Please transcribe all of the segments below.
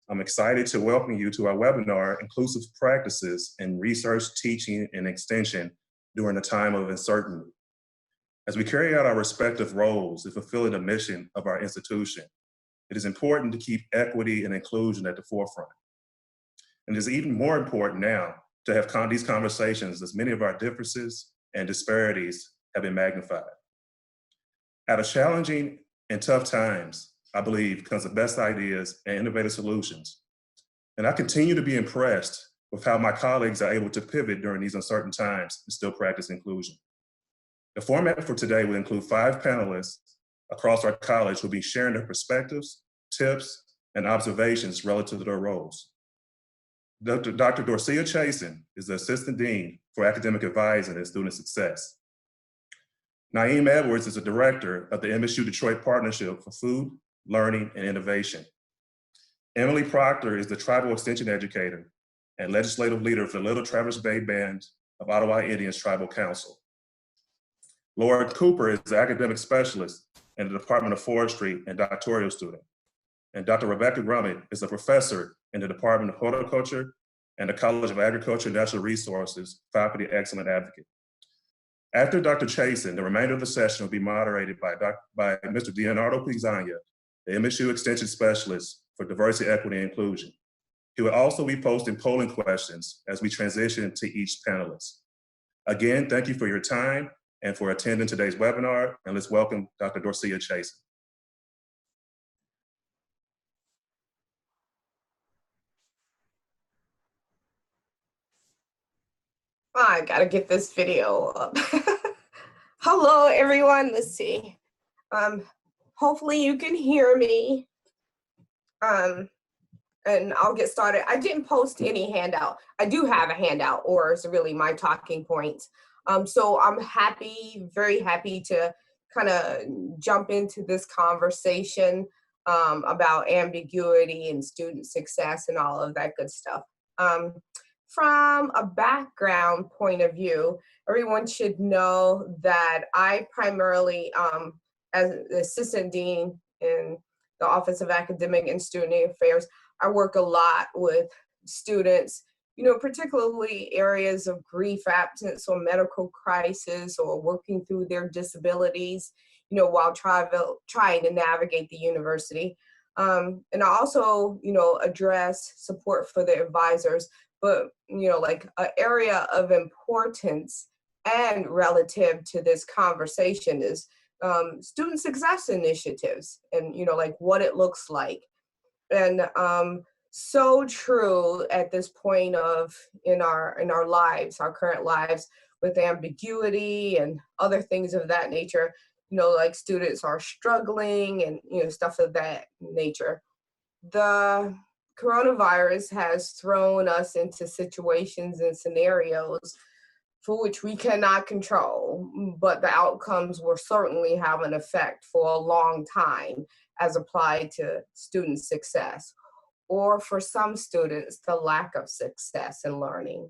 I'm excited to welcome you to our webinar, Inclusive Practices in Research, Teaching, and Extension During a Time of Uncertainty. As we carry out our respective roles in fulfilling the mission of our institution, it is important to keep equity and inclusion at the forefront. And it is even more important now to have these conversations as many of our differences and disparities have been magnified. Out of challenging and tough times, I believe, comes the best ideas and innovative solutions. And I continue to be impressed with how my colleagues are able to pivot during these uncertain times and still practice inclusion. The format for today will include 5 panelists across our college who will be sharing their perspectives, tips, and observations relative to their roles. Dr. Dorcia Chasen is the Assistant Dean for Academic Advising and Student Success. Naeem Edwards is the Director of the MSU Detroit Partnership for Food, Learning, and Innovation. Emily Proctor is the Tribal Extension Educator and Legislative Leader for the Little Traverse Bay Band of Ottawa Indians Tribal Council. Laura Cooper is the Academic Specialist in the Department of Forestry and doctoral student. And Dr. Rebecca Grummett is a Professor in the Department of Horticulture and the College of Agriculture and Natural Resources, Faculty Excellent Advocate. After Dr. Chasen, the remainder of the session will be moderated by Mr. Leonardo Pizania, the MSU Extension Specialist for Diversity, Equity, and Inclusion. He will also be posting polling questions as we transition to each panelist. Again, thank you for your time and for attending today's webinar, and let's welcome Dr. Dorcia Chasen. I gotta get this video up. Hello, everyone. Let's see. Hopefully you can hear me. And I'll get started. I didn't post any handout. I do have a handout, or it's really my talking points. So I'm happy, very happy to kind of jump into this conversation about ambiguity and student success and all of that good stuff. From a background point of view, everyone should know that I primarily, as the Assistant Dean in the Office of Academic and Student Affairs, I work a lot with students, particularly areas of grief, absence, or medical crisis, or working through their disabilities, while trying to navigate the university. And I also, address support for the advisors, but, like an area of importance and relative to this conversation is student success initiatives and, like what it looks like. And so true at this point in our lives, our current lives, with ambiguity and other things of that nature, like students are struggling and, stuff of that nature. The coronavirus has thrown us into situations and scenarios for which we cannot control, but the outcomes will certainly have an effect for a long time as applied to student success, or for some students, the lack of success in learning.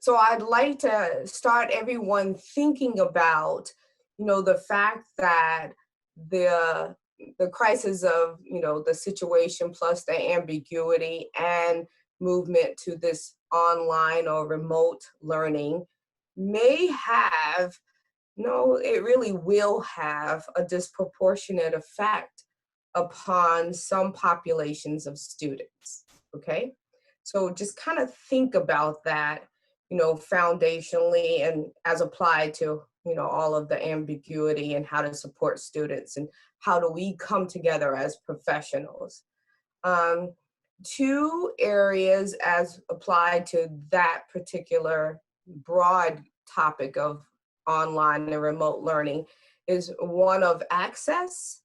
So I'd like to start everyone thinking about, the fact that the crisis of, the situation plus the ambiguity and movement to this online or remote learning may have, it really will have a disproportionate effect upon some populations of students, okay? So just kind of think about that, foundationally and as applied to, all of the ambiguity and how to support students and how do we come together as professionals. 2 areas as applied to that particular broad topic of online and remote learning is one of access,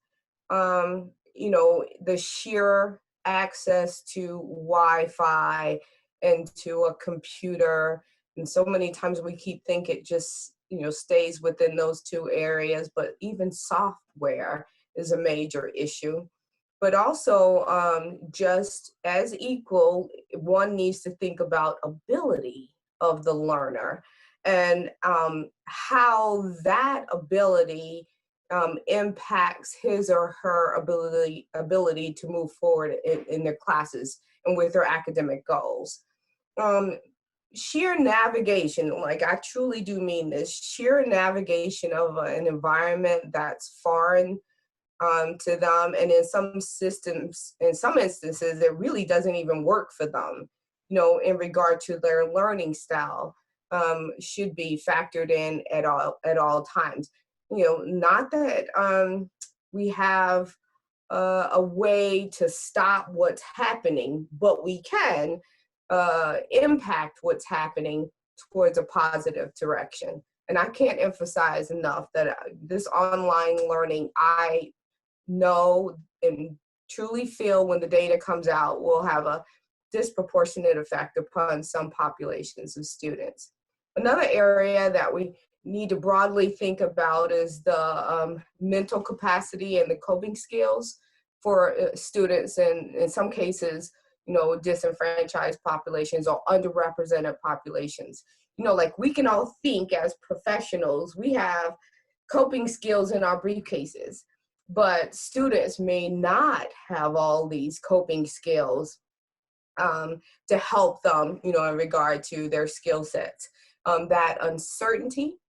the sheer access to Wi-Fi and to a computer. And so many times we keep thinking it just, stays within those 2 areas, but even software is a major issue. But also just as equal, one needs to think about ability of the learner and how that ability impacts his or her ability to move forward in their classes and with their academic goals. Sheer navigation, like I truly do mean this, sheer navigation of an environment that's foreign to them, and in some systems, in some instances, it really doesn't even work for them, in regard to their learning style, should be factored in at all times. Not that we have a way to stop what's happening, but we can impact what's happening towards a positive direction. And I can't emphasize enough that this online learning, I know and truly feel when the data comes out, will have a disproportionate effect upon some populations of students. Another area that we need to broadly think about is the mental capacity and the coping skills for students, and in some cases, disenfranchised populations or underrepresented populations. Like we can all think as professionals, we have coping skills in our briefcases, but students may not have all these coping skills to help them, in regard to their skill sets. That uncertainty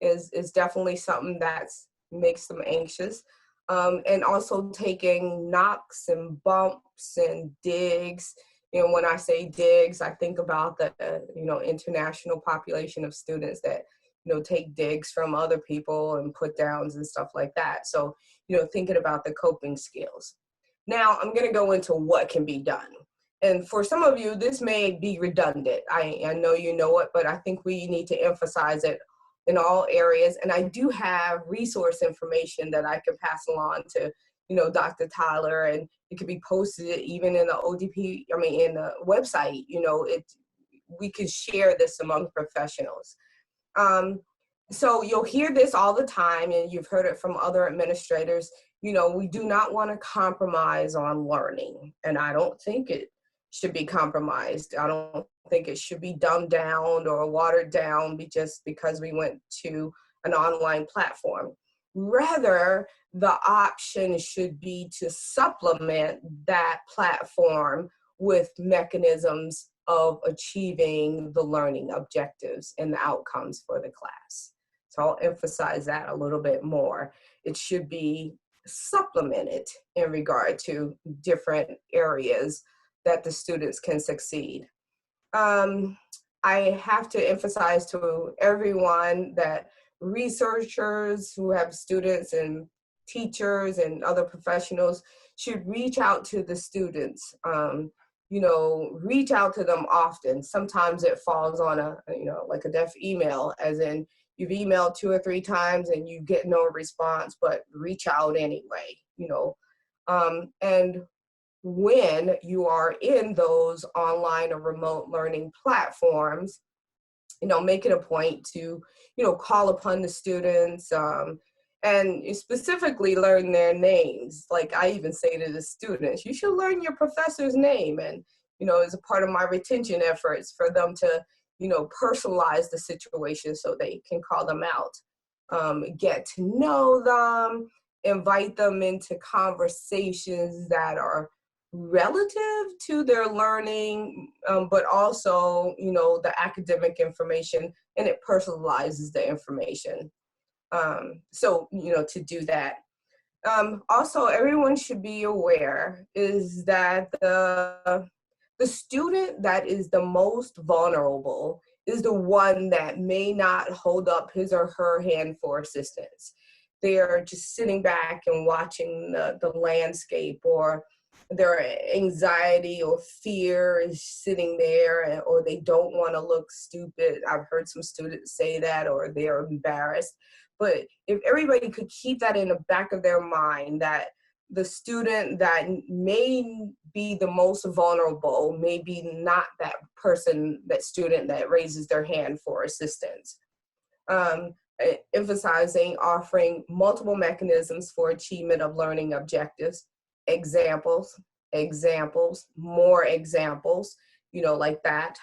is definitely something that makes them anxious. And also taking knocks and bumps and digs. When I say digs, I think about the, international population of students that, take digs from other people and put downs and stuff like that. So, thinking about the coping skills. Now I'm going to go into what can be done. And for some of you, this may be redundant. I know you know it, but I think we need to emphasize it in all areas. And I do have resource information that I can pass along to, Dr. Tyler, and it could be posted even in the ODP, in the website, we could share this among professionals. So you'll hear this all the time, and you've heard it from other administrators, we do not want to compromise on learning. And I don't think it should be compromised. I don't think it should be dumbed down or watered down just because we went to an online platform. Rather, the option should be to supplement that platform with mechanisms of achieving the learning objectives and the outcomes for the class. So I'll emphasize that a little bit more. It should be supplemented in regard to different areas that the students can succeed. I have to emphasize to everyone that researchers who have students and teachers and other professionals should reach out to the students, reach out to them often. Sometimes it falls on like a deaf email, as in you've emailed 2 or 3 times and you get no response, but reach out anyway, and when you are in those online or remote learning platforms, make it a point to, call upon the students and specifically learn their names. Like I even say to the students, you should learn your professor's name. And, as a part of my retention efforts for them to, personalize the situation so they can call them out, get to know them, invite them into conversations that are relative to their learning, but also, the academic information, and it personalizes the information. So, to do that. Also, everyone should be aware is that the student that is the most vulnerable is the one that may not hold up his or her hand for assistance. They are just sitting back and watching the landscape, or their anxiety or fear is sitting there, or they don't want to look stupid. I've heard some students say that, or they're embarrassed. But if everybody could keep that in the back of their mind, that the student that may be the most vulnerable may be not that person, that student that raises their hand for assistance. Emphasizing offering multiple mechanisms for achievement of learning objectives, examples, more examples, like that.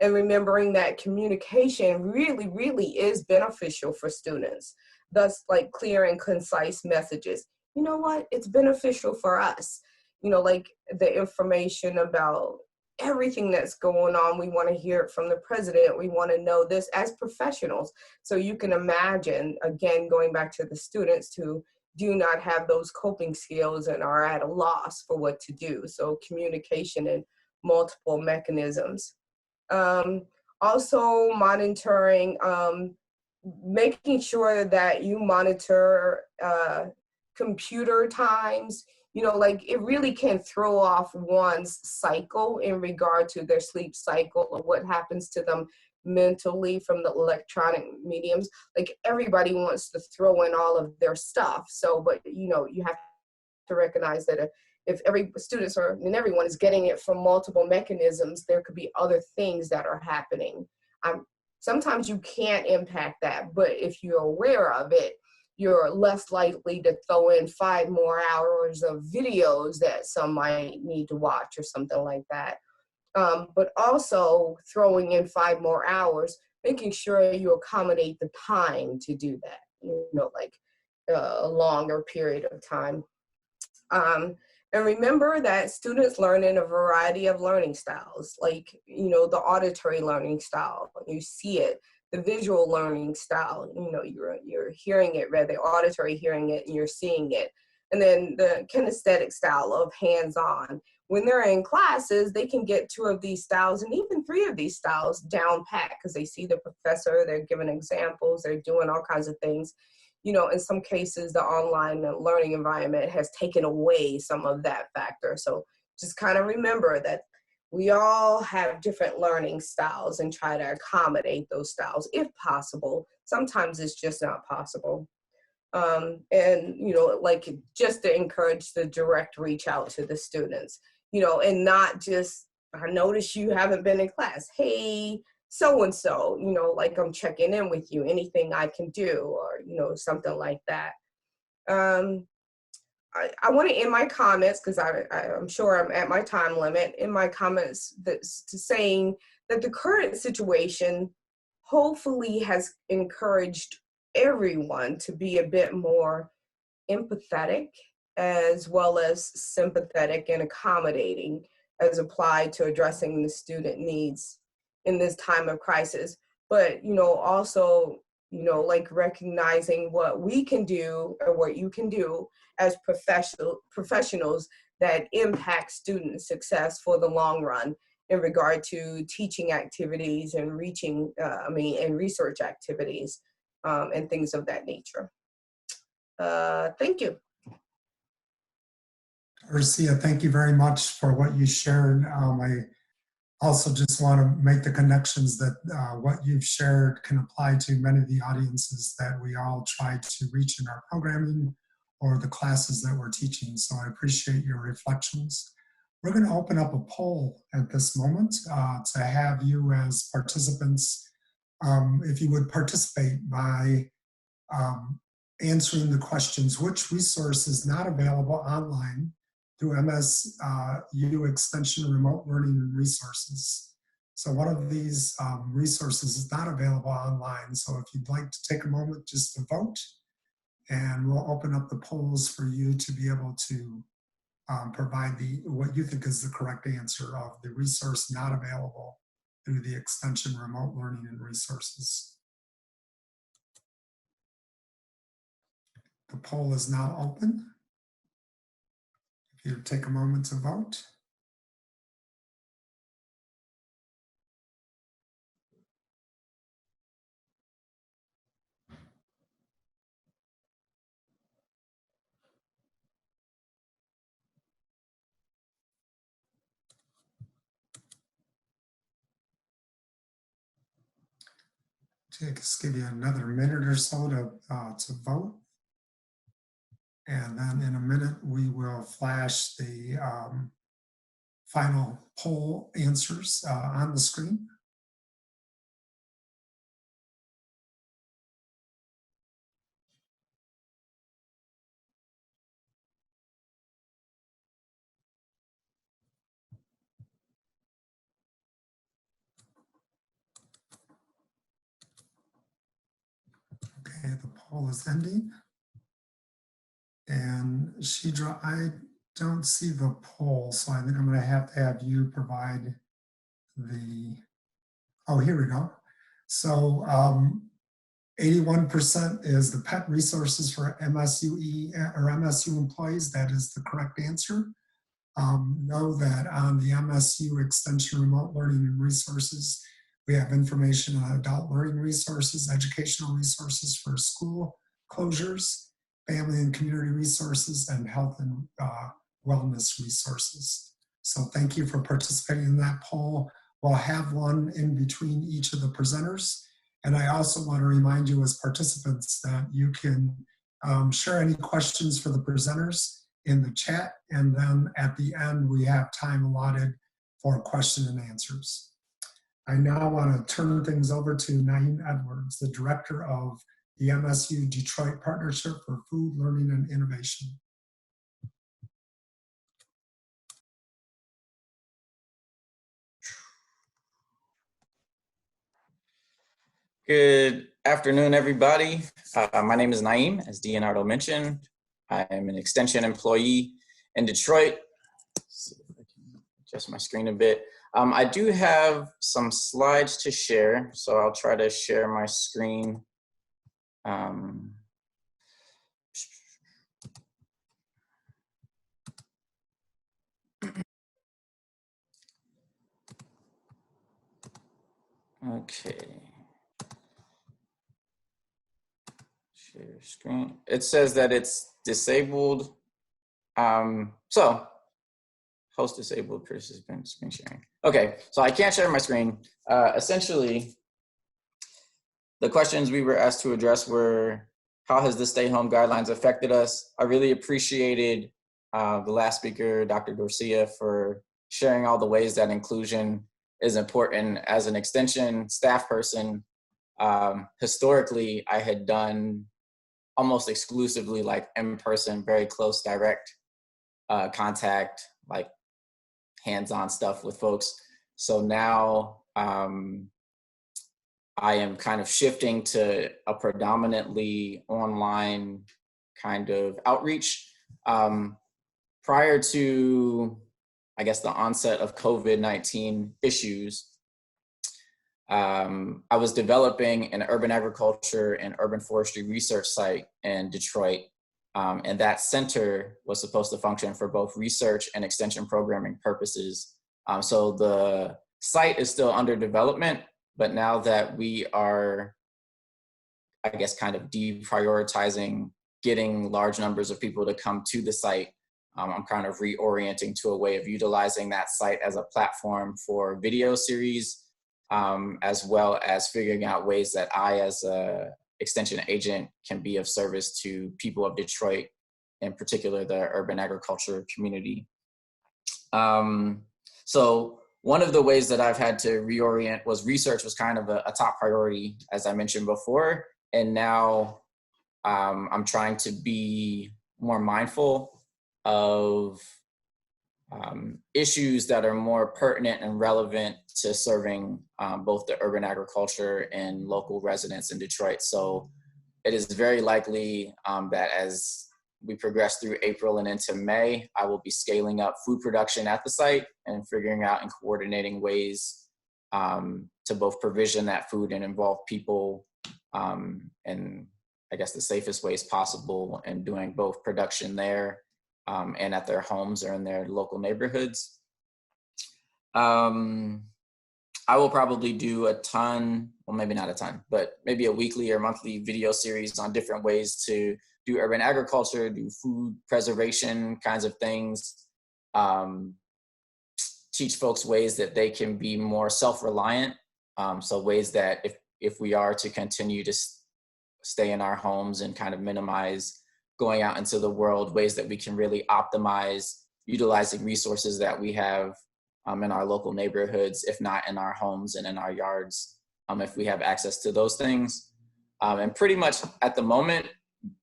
And remembering that communication really, really is beneficial for students. thus like clear and concise messages. You know what? It's beneficial for us. You know, like the information about everything that's going on. We want to hear it from the president. We want to know this as professionals. So you can imagine, again, going back to the students who do not have those coping skills and are at a loss for what to do. So communication and multiple mechanisms. Also monitoring, making sure that you monitor computer times. You know, like it really can throw off one's cycle in regard to their sleep cycle or what happens to them mentally from the electronic mediums. Like everybody wants to throw in all of their stuff. So, but you know, you have to recognize that if every students are and everyone is getting it from multiple mechanisms, there could be other things that are happening. Sometimes you can't impact that, but if you're aware of it, you're less likely to throw in 5 more hours of videos that some might need to watch or something like that. But also throwing in 5 more hours, making sure you accommodate the time to do that, you know, like a longer period of time. And remember that students learn in a variety of learning styles, like, you know, the auditory learning style, you see it, the visual learning style, you know, you're hearing it, read the auditory hearing it, and you're seeing it. And then the kinesthetic style of hands-on. When they're in classes, they can get 2 of these styles and even 3 of these styles down pat because they see the professor, they're giving examples, they're doing all kinds of things. You know, in some cases, the online learning environment has taken away some of that factor. So just kind of remember that we all have different learning styles and try to accommodate those styles if possible. Sometimes it's just not possible. And, you know, like just to encourage the direct reach out to the students, you know, and not just, I notice you haven't been in class. Hey, so-and-so, you know, like I'm checking in with you, anything I can do, or, you know, something like that. I want to end my comments because I'm sure I'm at my time limit in my comments that's to saying that the current situation hopefully has encouraged everyone to be a bit more empathetic as well as sympathetic and accommodating as applied to addressing the student needs in this time of crisis. But, you know, also, you know, like recognizing what we can do or what you can do as professionals that impact student success for the long run in regard to teaching activities and and research activities and things of that nature. Thank you. Ursia, thank you very much for what you shared. I also just want to make the connections that what you've shared can apply to many of the audiences that we all try to reach in our programming or the classes that we're teaching. So I appreciate your reflections. We're going to open up a poll at this moment to have you as participants, if you would participate by answering the questions, which resource is not available online through MSU Extension Remote Learning and Resources. So one of these resources is not available online. So if you'd like to take a moment just to vote, and we'll open up the polls for you to be able to provide what you think is the correct answer of the resource not available through the Extension Remote Learning and Resources. The poll is now open. If you take a moment to vote. Just give you another minute or so to vote. And then in a minute, we will flash the final poll answers on the screen. Okay, Okay, the poll is ending. And I don't see the poll, so I think I'm going to have you provide the, oh, here we go. So 81% is the pet resources for MSUE or MSU employees. That is the correct answer. Know that on the MSU Extension Remote Learning and Resources, we have information on adult learning resources, educational resources for school closures, family and community resources, and health and wellness resources. So thank you for participating in that poll. We'll have one in between each of the presenters. And I also want to remind you as participants that you can share any questions for the presenters in the chat. And then at the end, we have time allotted for question and answers. I now want to turn things over to Naeem Edwards, the director of the MSU Detroit Partnership for Food, Learning, and Innovation. Good afternoon, everybody. My name is Naeem, as Leonardo mentioned. I am an extension employee in Detroit. Let's see if I can adjust my screen a bit. I do have some slides to share, so I'll try to share my screen. Okay. Share screen. It says that it's disabled. So host disabled participant screen sharing. Okay, so I can't share my screen. Essentially, the questions we were asked to address were, how has the stay-home guidelines affected us? I really appreciated the last speaker, Dr. Garcia, for sharing all the ways that inclusion is important. As an extension staff person, historically, I had done almost exclusively like in-person, very close, direct contact, like hands-on stuff with folks. So now I am kind of shifting to a predominantly online kind of outreach. Prior to, I guess, the onset of COVID-19 issues, I was developing an urban agriculture and urban forestry research site in Detroit. And that center was supposed to function for both research and extension programming purposes. So the site is still under development, but now that we are, I guess, kind of deprioritizing getting large numbers of people to come to the site, I'm kind of reorienting to a way of utilizing that site as a platform for video series, as well as figuring out ways that I, as a extension agent, can be of service to people of Detroit, in particular the urban agriculture community. So one of the ways that I've had to reorient was research was kind of a top priority, as I mentioned before. And now I'm trying to be more mindful of issues that are more pertinent and relevant to serving both the urban agriculture and local residents in Detroit. So it is very likely that as we progress through April and into May, I will be scaling up food production at the site and figuring out and coordinating ways to both provision that food and involve people in, I guess, the safest ways possible, and doing both production there and at their homes or in their local neighborhoods. I will probably do a ton, well, maybe not a ton, but maybe a weekly or monthly video series on different ways to do urban agriculture, do food preservation kinds of things, teach folks ways that they can be more self-reliant. So ways that if we are to continue to stay in our homes and kind of minimize going out into the world, ways that we can really optimize utilizing resources that we have in our local neighborhoods, if not in our homes and in our yards, if we have access to those things. And pretty much at the moment,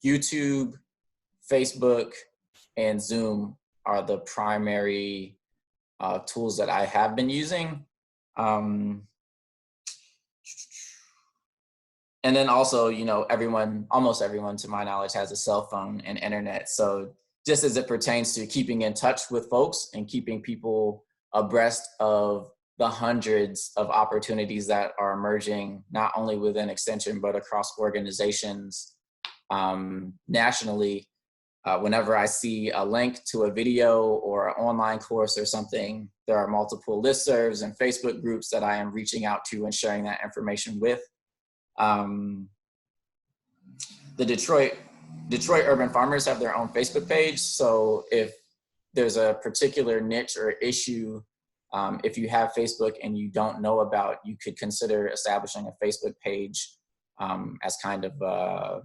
YouTube, Facebook, and Zoom are the primary tools that I have been using. And And then also, you know, almost everyone to my knowledge has a cell phone and internet. So just as it pertains to keeping in touch with folks and keeping people abreast of the hundreds of opportunities that are emerging, not only within Extension, but across organizations nationally. Whenever I see a link to a video or an online course or something, there are multiple listservs and Facebook groups that I am reaching out to and sharing that information with. The Detroit urban farmers have their own Facebook page. So if there's a particular niche or issue, if you have Facebook and you don't know about, you could consider establishing a Facebook page as kind of a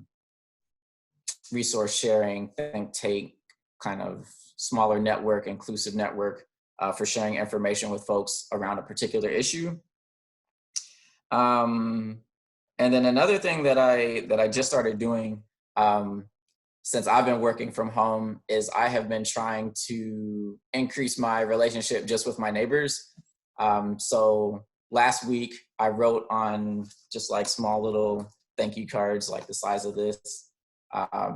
resource sharing, think tank, kind of smaller network, inclusive network for sharing information with folks around a particular issue. And then another thing that I just started doing since I've been working from home is I have been trying to increase my relationship just with my neighbors. So last week I wrote on just like small little thank you cards like the size of this,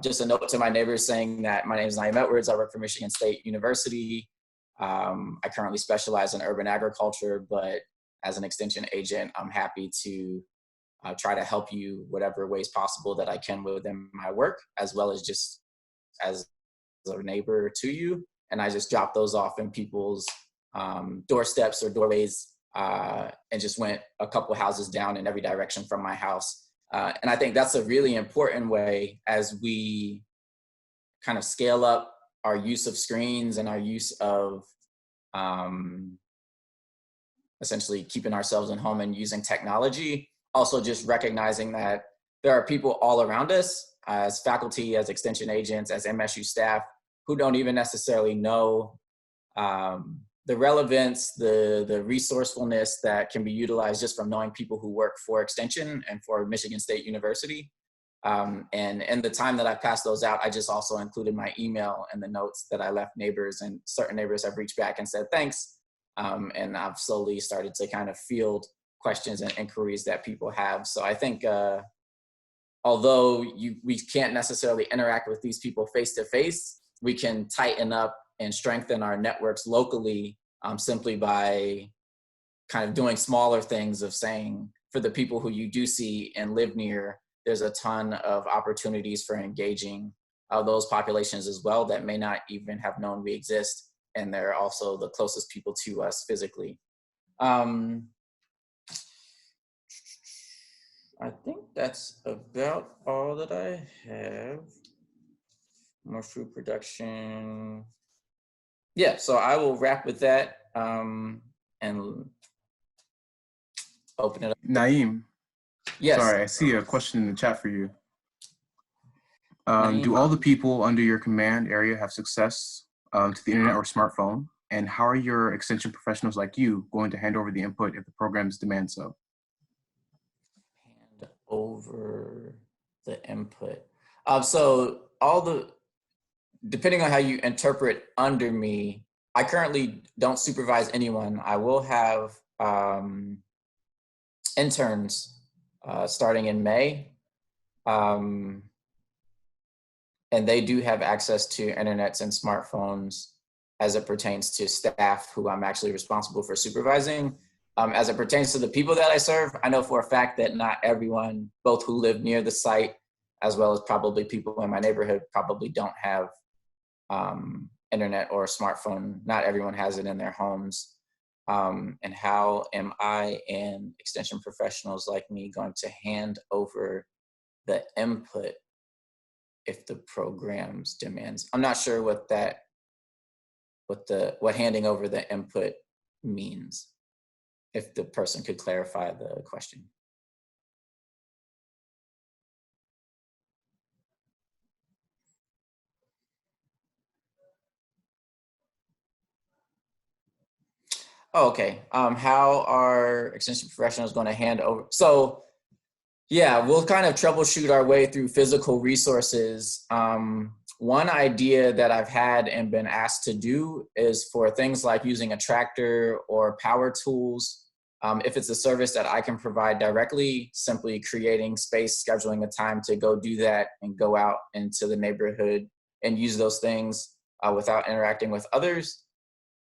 just a note to my neighbors saying that my name is Naeem Edwards. I work for Michigan State University. I currently specialize in urban agriculture, but as an extension agent, I'm happy to try to help you whatever ways possible that I can within my work, as well as just as a neighbor to you. And I just dropped those off in people's doorsteps or doorways and just went a couple houses down in every direction from my house. And I think that's a really important way as we kind of scale up our use of screens and our use of essentially keeping ourselves in home and using technology. Also just recognizing that there are people all around us as faculty, as extension agents, as MSU staff who don't even necessarily know the relevance, the resourcefulness that can be utilized just from knowing people who work for Extension and for Michigan State University. And in the time that I passed those out, I just also included my email and the notes that I left neighbors, and certain neighbors have reached back and said thanks. And I've slowly started to kind of field questions and inquiries that people have. So I think although we can't necessarily interact with these people face to face, we can tighten up and strengthen our networks locally simply by kind of doing smaller things of saying, for the people who you do see and live near, there's a ton of opportunities for engaging those populations as well that may not even have known we exist. And they're also the closest people to us physically. I think that's about all that I have. More food production. Yeah, so I will wrap with that and open it up. Naeem. Yes. Sorry, I see a question in the chat for you. Naeem. Do all the people under your command area have success to the internet or smartphone? And how are your extension professionals like you going to hand over the input if the programs demand so? Hand over the input. So depending on how you interpret under me, I currently don't supervise anyone. I will have interns starting in May. And they do have access to internets and smartphones as it pertains to staff who I'm actually responsible for supervising. As it pertains to the people that I serve, I know for a fact that not everyone, both who live near the site, as well as probably people in my neighborhood, probably don't have internet or smartphone. Not everyone has it in their homes. And how am I and extension professionals like me going to hand over the input if the program's demands? I'm not sure what handing over the input means. If the person could clarify the question. Oh, okay. How are extension professionals going to hand over? So yeah, we'll kind of troubleshoot our way through physical resources. One idea that I've had and been asked to do is for things like using a tractor or power tools If it's a service that I can provide directly, simply creating space, scheduling a time to go do that and go out into the neighborhood and use those things without interacting with others.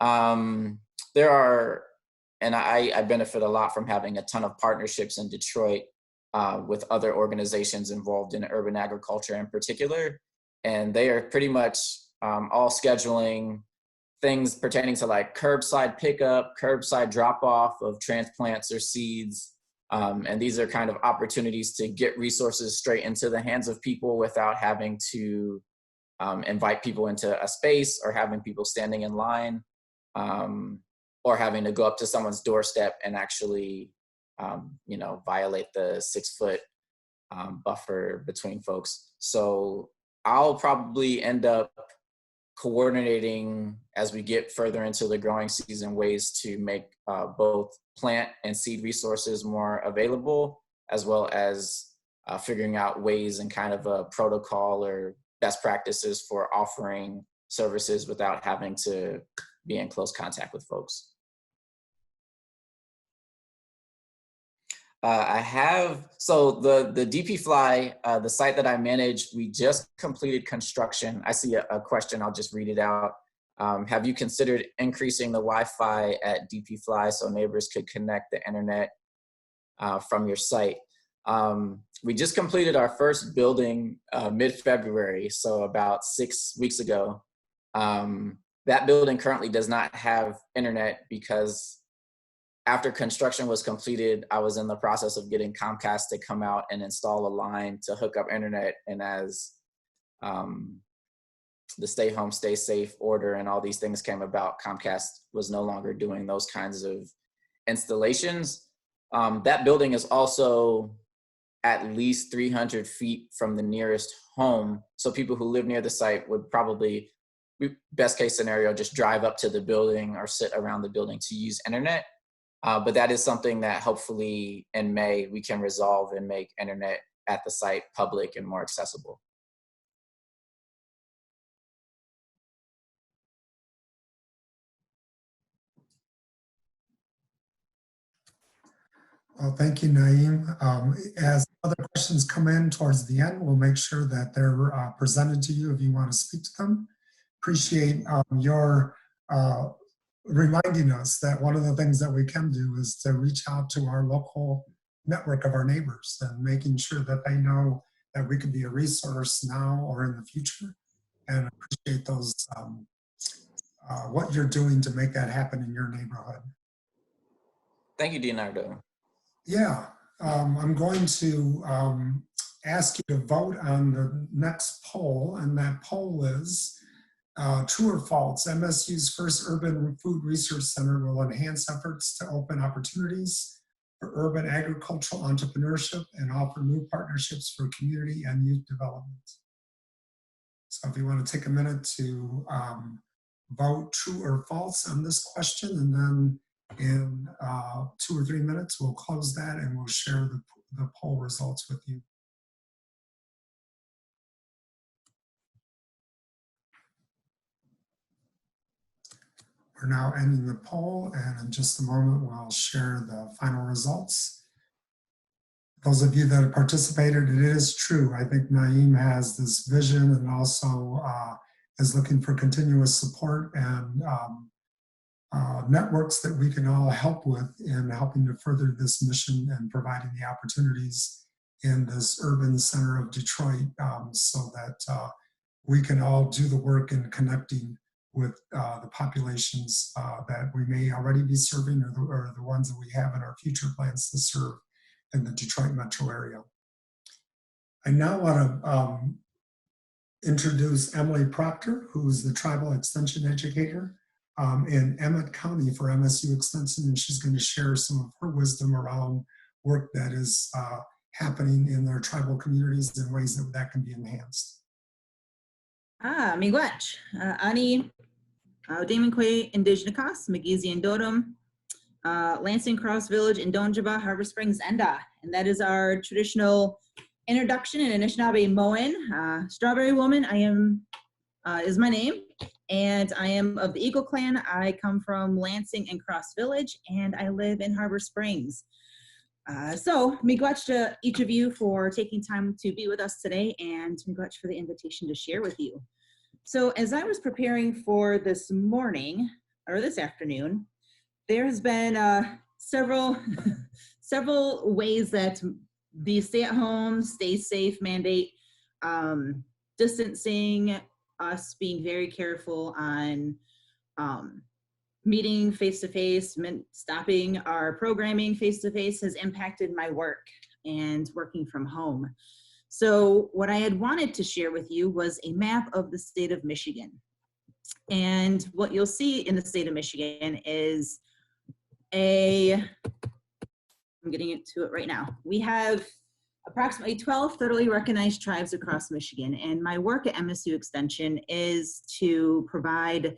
There are, and I benefit a lot from having a ton of partnerships in Detroit with other organizations involved in urban agriculture in particular. And they are pretty much all scheduling things pertaining to like curbside pickup, curbside drop off of transplants or seeds. And these are kind of opportunities to get resources straight into the hands of people without having to invite people into a space or having people standing in line or having to go up to someone's doorstep and actually, violate the 6-foot buffer between folks. So I'll probably end up coordinating as we get further into the growing season ways to make both plant and seed resources more available, as well as figuring out ways and kind of a protocol or best practices for offering services without having to be in close contact with folks. So the DP Fly, the site that I manage, we just completed construction. I see a question, I'll just read it out. Have you considered increasing the Wi-Fi at DP Fly so neighbors could connect the internet from your site? We just completed our first building mid-February, so about 6 weeks ago. That building currently does not have internet because after construction was completed, I was in the process of getting Comcast to come out and install a line to hook up internet. And as the stay home, stay safe order and all these things came about, Comcast was no longer doing those kinds of installations. That building is also at least 300 feet from the nearest home. So people who live near the site would probably, best case scenario, just drive up to the building or sit around the building to use internet. But that is something that hopefully in May we can resolve and make internet at the site public and more accessible. Well, thank you, Naeem. As other questions come in towards the end, we'll make sure that they're presented to you if you want to speak to them. Appreciate your reminding us that one of the things that we can do is to reach out to our local network of our neighbors and making sure that they know that we could be a resource now or in the future, and appreciate those what you're doing to make that happen in your neighborhood. Thank you, Leonardo. Yeah, I'm going to ask you to vote on the next poll, and that poll is true or false. MSU's first urban food research center will enhance efforts to open opportunities for urban agricultural entrepreneurship and offer new partnerships for community and youth development. So if you want to take a minute to vote true or false on this question, and then in 2 or 3 minutes, we'll close that and we'll share the poll results with you. We're now ending the poll, and in just a moment, we'll share the final results. Those of you that have participated, it is true. I think Naeem has this vision and also is looking for continuous support and networks that we can all help with in helping to further this mission and providing the opportunities in this urban center of Detroit so that we can all do the work in connecting with the populations that we may already be serving or the ones that we have in our future plans to serve in the Detroit metro area. I now want to introduce Emily Proctor, who's the Tribal Extension Educator in Emmett County for MSU Extension, and she's going to share some of her wisdom around work that is happening in their tribal communities in ways that can be enhanced. Miigwech, Ani, Damon Indigenous, Magizi and Dodom, Lansing Cross Village, and Donjaba, Harbor Springs, Enda. And that is our traditional introduction in Anishinaabe Moen. Strawberry Woman, I am is my name, and I am of the Eagle Clan. I come from Lansing and Cross Village, and I live in Harbor Springs. So, miigwech to each of you for taking time to be with us today, and miigwech for the invitation to share with you. So, as I was preparing for this morning, or this afternoon, there's been several ways that the stay-at-home, stay safe mandate, distancing, us being very careful on meeting face-to-face, stopping our programming face-to-face has impacted my work and working from home. So what I had wanted to share with you was a map of the state of Michigan. And what you'll see in the state of Michigan is I'm getting into it right now. We have approximately 12 federally recognized tribes across Michigan, and my work at MSU Extension is to provide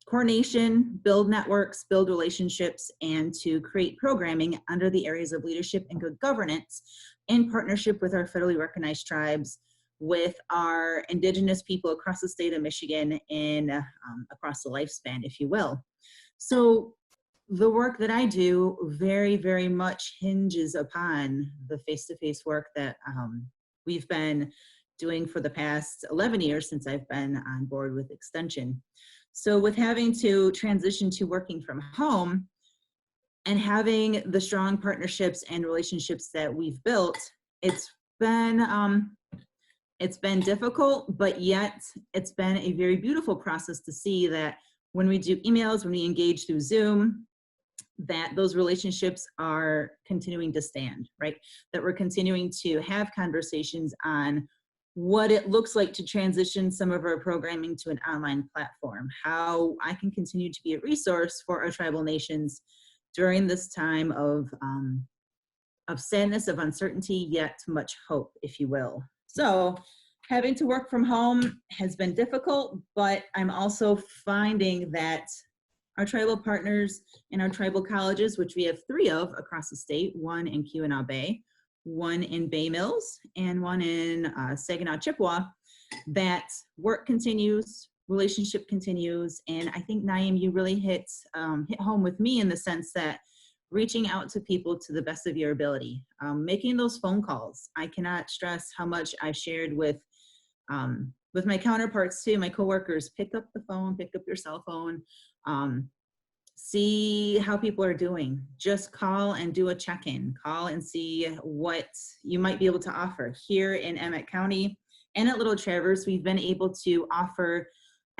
coordination, build networks, build relationships, and to create programming under the areas of leadership and good governance in partnership with our federally recognized tribes, with our indigenous people across the state of Michigan and across the lifespan, if you will. So the work that I do very, very much hinges upon the face-to-face work that we've been doing for the past 11 years since I've been on board with Extension. So with having to transition to working from home and having the strong partnerships and relationships that we've built, it's been difficult, but yet it's been a very beautiful process to see that when we do emails, when we engage through Zoom, that those relationships are continuing to stand, right? That we're continuing to have conversations on what it looks like to transition some of our programming to an online platform, how I can continue to be a resource for our tribal nations during this time of sadness, of uncertainty, yet much hope, if you will. So having to work from home has been difficult, but I'm also finding that our tribal partners and our tribal colleges, which we have 3 of across the state, one in Keweenaw Bay, one in Bay Mills, and one in Saginaw Chippewa, that work continues, relationship continues, and I think, Naeem, you really hit home with me in the sense that reaching out to people to the best of your ability, making those phone calls. I cannot stress how much I've shared with my counterparts too, my coworkers. Pick up the phone, pick up your cell phone, see how people are doing. Just call and do a check-in. Call and see what you might be able to offer. Here in Emmett County and at Little Traverse, we've been able to offer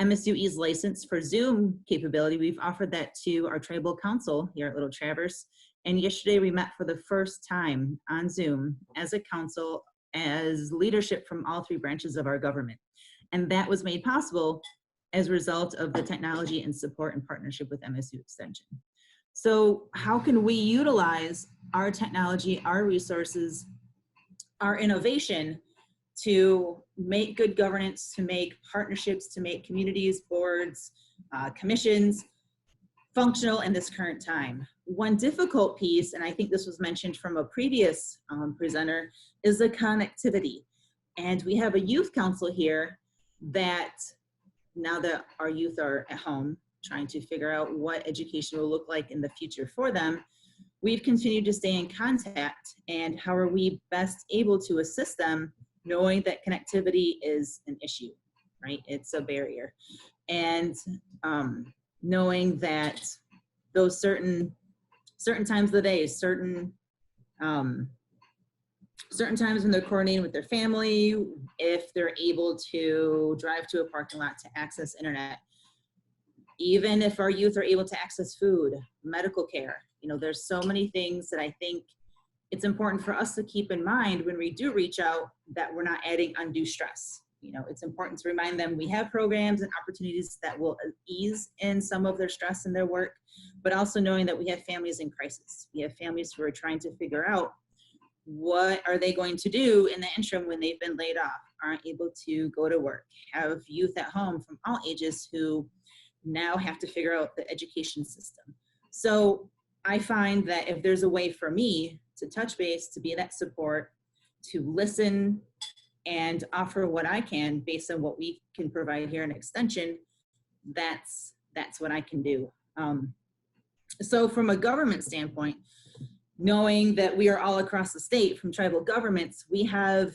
MSUE's license for Zoom capability. We've offered that to our tribal council here at Little Traverse. And yesterday we met for the first time on Zoom as a council, as leadership from all 3 branches of our government. And that was made possible as a result of the technology and support and partnership with MSU Extension. So how can we utilize our technology, our resources, our innovation to make good governance, to make partnerships, to make communities, boards, commissions functional in this current time? One difficult piece, and I think this was mentioned from a previous presenter, is the connectivity. And we have a youth council here that, now that our youth are at home trying to figure out what education will look like in the future for them, we've continued to stay in contact, and how are we best able to assist them, knowing that connectivity is an issue, right? It's a barrier. And knowing that those certain times of the day, certain times when they're coordinating with their family, if they're able to drive to a parking lot to access internet, even if our youth are able to access food, medical care. You know, there's so many things that I think it's important for us to keep in mind when we do reach out, that we're not adding undue stress. You know, it's important to remind them we have programs and opportunities that will ease in some of their stress in their work, but also knowing that we have families in crisis. We have families who are trying to figure out what are they going to do in the interim when they've been laid off, aren't able to go to work, have youth at home from all ages who now have to figure out the education system. So I find that if there's a way for me to touch base, to be that support, to listen and offer what I can based on what we can provide here in Extension, that's what I can do. So from a government standpoint, knowing that we are all across the state from tribal governments, we have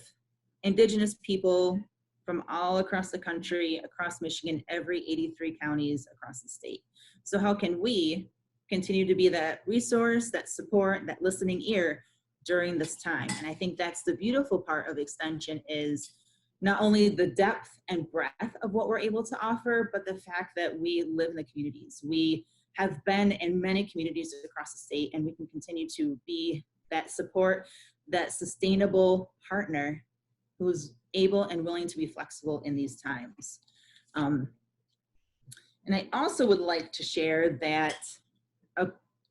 Indigenous people from all across the country, across Michigan, every 83 counties across the state. So how can we continue to be that resource, that support, that listening ear during this time? And I think that's the beautiful part of Extension, is not only the depth and breadth of what we're able to offer, but the fact that we live in the communities. We have been in many communities across the state, and we can continue to be that support, that sustainable partner who's able and willing to be flexible in these times. And I also would like to share that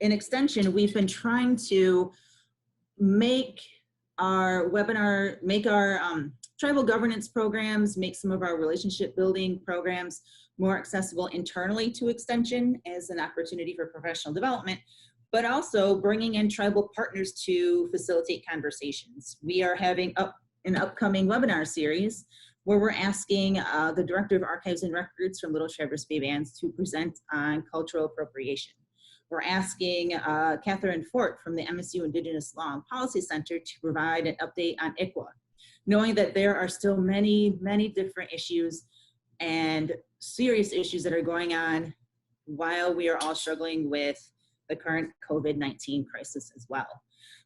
in Extension, we've been trying to make our webinar, make our tribal governance programs, make some of our relationship building programs more accessible internally to Extension as an opportunity for professional development, but also bringing in tribal partners to facilitate conversations. We are having an upcoming webinar series where we're asking the Director of Archives and Records from Little Traverse Bay Bands to present on cultural appropriation. We're asking Catherine Fort from the MSU Indigenous Law and Policy Center to provide an update on ICWA, knowing that there are still many, many different issues and serious issues that are going on while we are all struggling with the current COVID-19 crisis as well.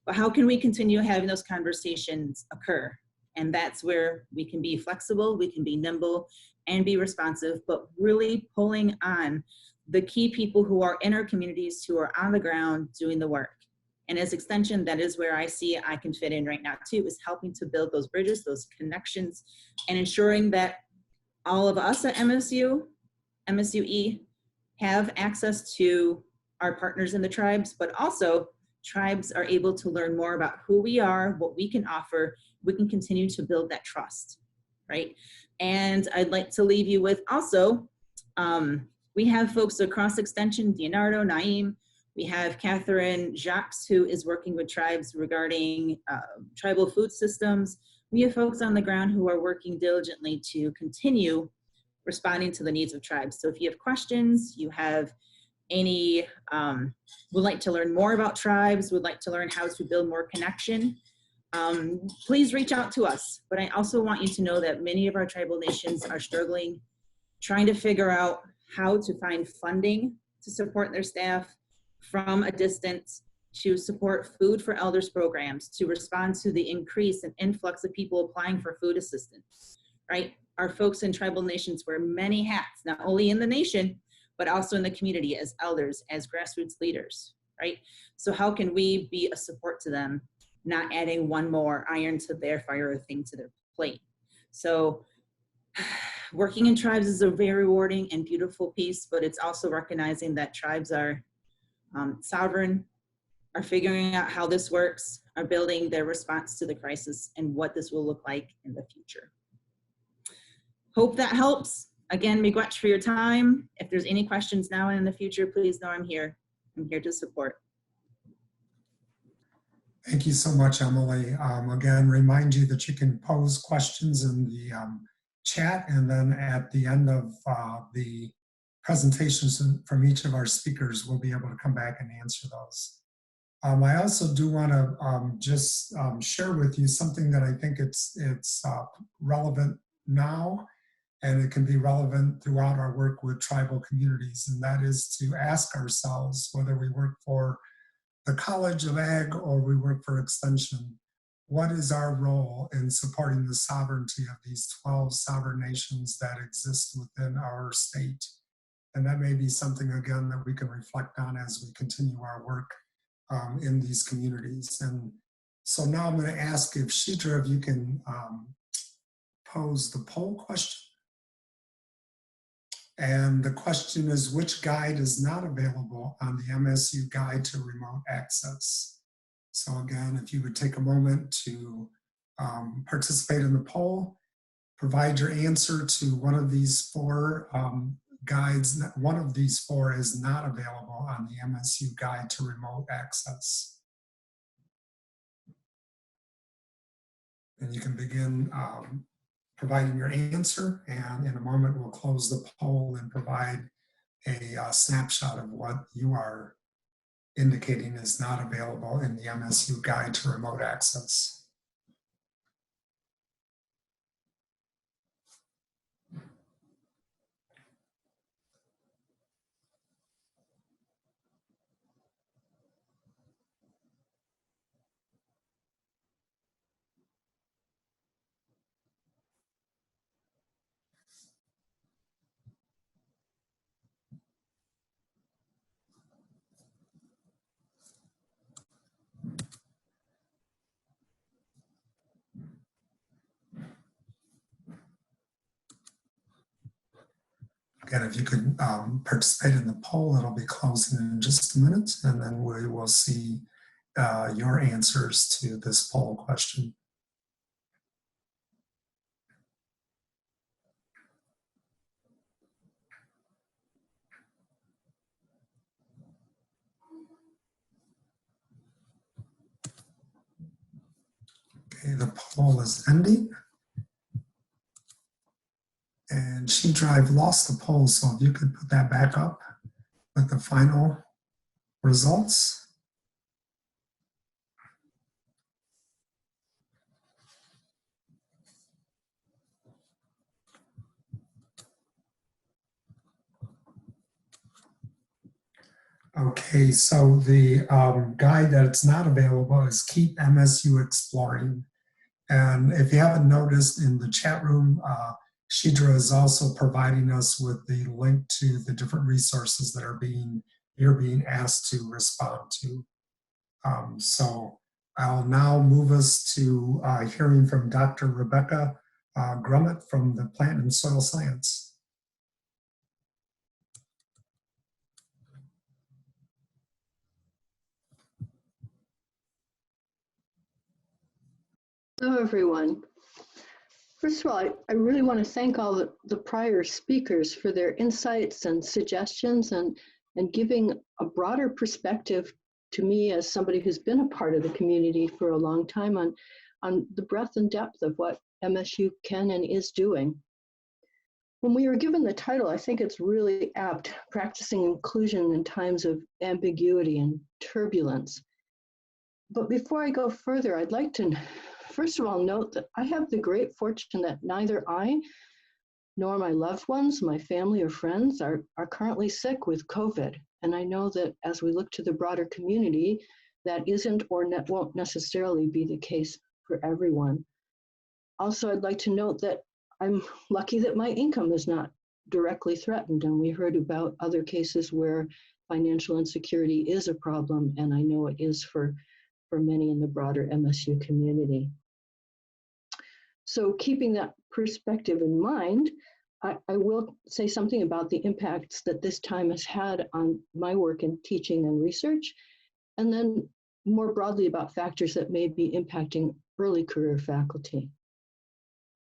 But how can we continue having those conversations occur? And that's where we can be flexible, we can be nimble and be responsive, but really pulling on the key people who are in our communities, who are on the ground doing the work. And as Extension, that is where I see I can fit in right now too, is helping to build those bridges, those connections, and ensuring that all of us at MSUE have access to our partners in the tribes, but also tribes are able to learn more about who we are, what we can offer. We can continue to build that trust, right? And I'd like to leave you with also, we have folks across Extension, Leonardo, Naeem. We have Catherine Jacques, who is working with tribes regarding tribal food systems. We have folks on the ground who are working diligently to continue responding to the needs of tribes. So if you have questions, you have any, would like to learn more about tribes, would like to learn how to build more connection, please reach out to us. But I also want you to know that many of our tribal nations are struggling, trying to figure out how to find funding to support their staff from a distance, to support food for elders programs, to respond to the increase and influx of people applying for food assistance, right? Our folks in tribal nations wear many hats, not only in the nation, but also in the community as elders, as grassroots leaders, right? So how can we be a support to them, not adding one more iron to their fire or thing to their plate? So working in tribes is a very rewarding and beautiful piece, but it's also recognizing that tribes are sovereign, are figuring out how this works, are building their response to the crisis and what this will look like in the future. Hope that helps. Again, miigwech for your time. If there's any questions now and in the future, please know I'm here. I'm here to support. Thank you so much, Emily. Again, remind you that you can pose questions in the chat, and then at the end of the presentations from each of our speakers, we'll be able to come back and answer those. I also do want to just share with you something that I think it's relevant now, and it can be relevant throughout our work with tribal communities, and that is to ask ourselves, whether we work for the College of Ag or we work for Extension, what is our role in supporting the sovereignty of these 12 sovereign nations that exist within our state? And that may be something, again, that we can reflect on as we continue our work in these communities. And so now I'm going to ask if Shidra, if you can pose the poll question. And the question is, which guide is not available on the MSU Guide to Remote Access? So again, if you would take a moment to participate in the poll, provide your answer to one of these four guides. One of these four is not available on the MSU Guide to Remote Access. And you can begin providing your answer, and in a moment we'll close the poll and provide a snapshot of what you are indicating is not available in the MSU Guide to Remote Access. Again, if you could participate in the poll, it'll be closing in just a minute, and then we will see your answers to this poll question. Okay, the poll is ending. And She Drive lost the poll, so if you could put that back up with the final results. Okay, so the guide that it's not available is Keep MSU Exploring. And if you haven't noticed in the chat room, Shidra is also providing us with the link to the different resources that you're being asked to respond to. So I'll now move us to hearing from Dr. Rebecca Grummett from the Plant and Soil Science. Hello, everyone. First of all, I really want to thank all the prior speakers for their insights and suggestions and giving a broader perspective to me as somebody who's been a part of the community for a long time on the breadth and depth of what MSU can and is doing. When we were given the title, I think it's really apt, practicing inclusion in times of ambiguity and turbulence. But before I go further, I'd like to first of all note that I have the great fortune that neither I nor my loved ones, my family or friends are currently sick with COVID. And I know that as we look to the broader community, that isn't or won't necessarily be the case for everyone. Also, I'd like to note that I'm lucky that my income is not directly threatened. And we heard about other cases where financial insecurity is a problem, and I know it is for many in the broader MSU community. So keeping that perspective in mind, I will say something about the impacts that this time has had on my work in teaching and research, and then more broadly about factors that may be impacting early career faculty.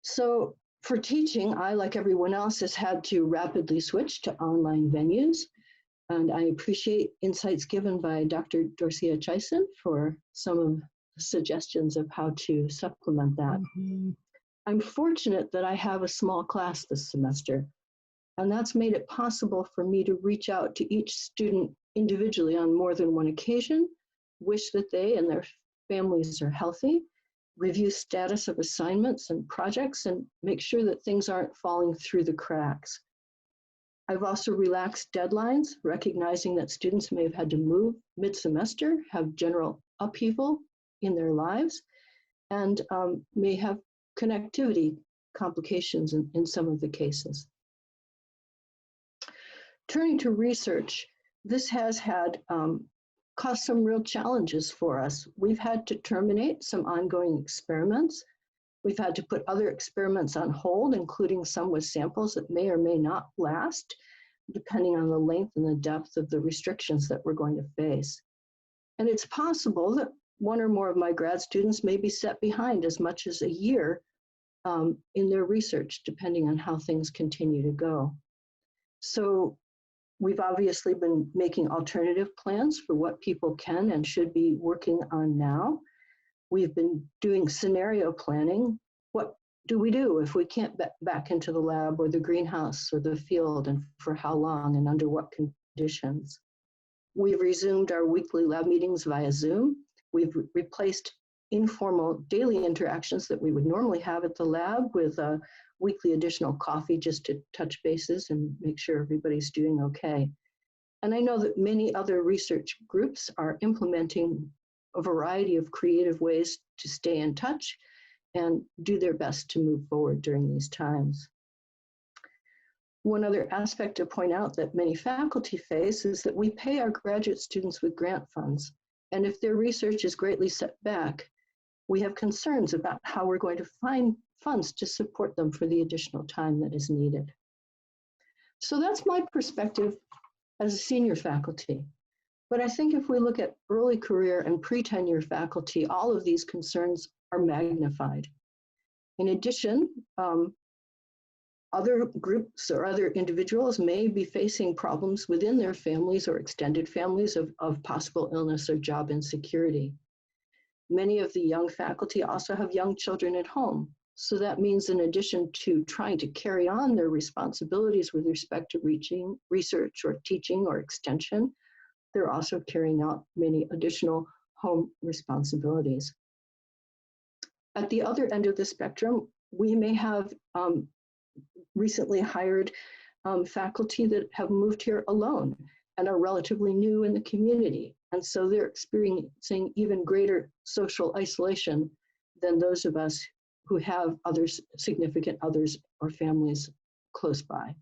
So for teaching, I, like everyone else, has had to rapidly switch to online venues. And I appreciate insights given by Dr. Dorcia Chison for some of the suggestions of how to supplement that. I'm fortunate that I have a small class this semester, and that's made it possible for me to reach out to each student individually on more than one occasion, wish that they and their families are healthy, review status of assignments and projects, and make sure that things aren't falling through the cracks. I've also relaxed deadlines, recognizing that students may have had to move mid-semester, have general upheaval in their lives, and may have connectivity complications in some of the cases. Turning to research, this has had caused some real challenges for us. We've had to terminate some ongoing experiments. We've had to put other experiments on hold, including some with samples that may or may not last, depending on the length and the depth of the restrictions that we're going to face. And it's possible that one or more of my grad students may be set behind as much as a year in their research, depending on how things continue to go. So we've obviously been making alternative plans for what people can and should be working on now. We've been doing scenario planning. What do we do if we can't back into the lab or the greenhouse or the field, and for how long and under what conditions? We've resumed our weekly lab meetings via Zoom. We've replaced informal daily interactions that we would normally have at the lab with a weekly additional coffee just to touch bases and make sure everybody's doing okay. And I know that many other research groups are implementing a variety of creative ways to stay in touch and do their best to move forward during these times. One other aspect to point out that many faculty face is that we pay our graduate students with grant funds. And if their research is greatly set back, we have concerns about how we're going to find funds to support them for the additional time that is needed. So that's my perspective as a senior faculty. But I think if we look at early career and pre-tenure faculty, all of these concerns are magnified. In addition, other groups or other individuals may be facing problems within their families or extended families of possible illness or job insecurity. Many of the young faculty also have young children at home. So that means in addition to trying to carry on their responsibilities with respect to research or teaching or extension, they're also carrying out many additional home responsibilities. At the other end of the spectrum, we may have recently hired faculty that have moved here alone and are relatively new in the community. And so they're experiencing even greater social isolation than those of us who have others, significant others or families close by.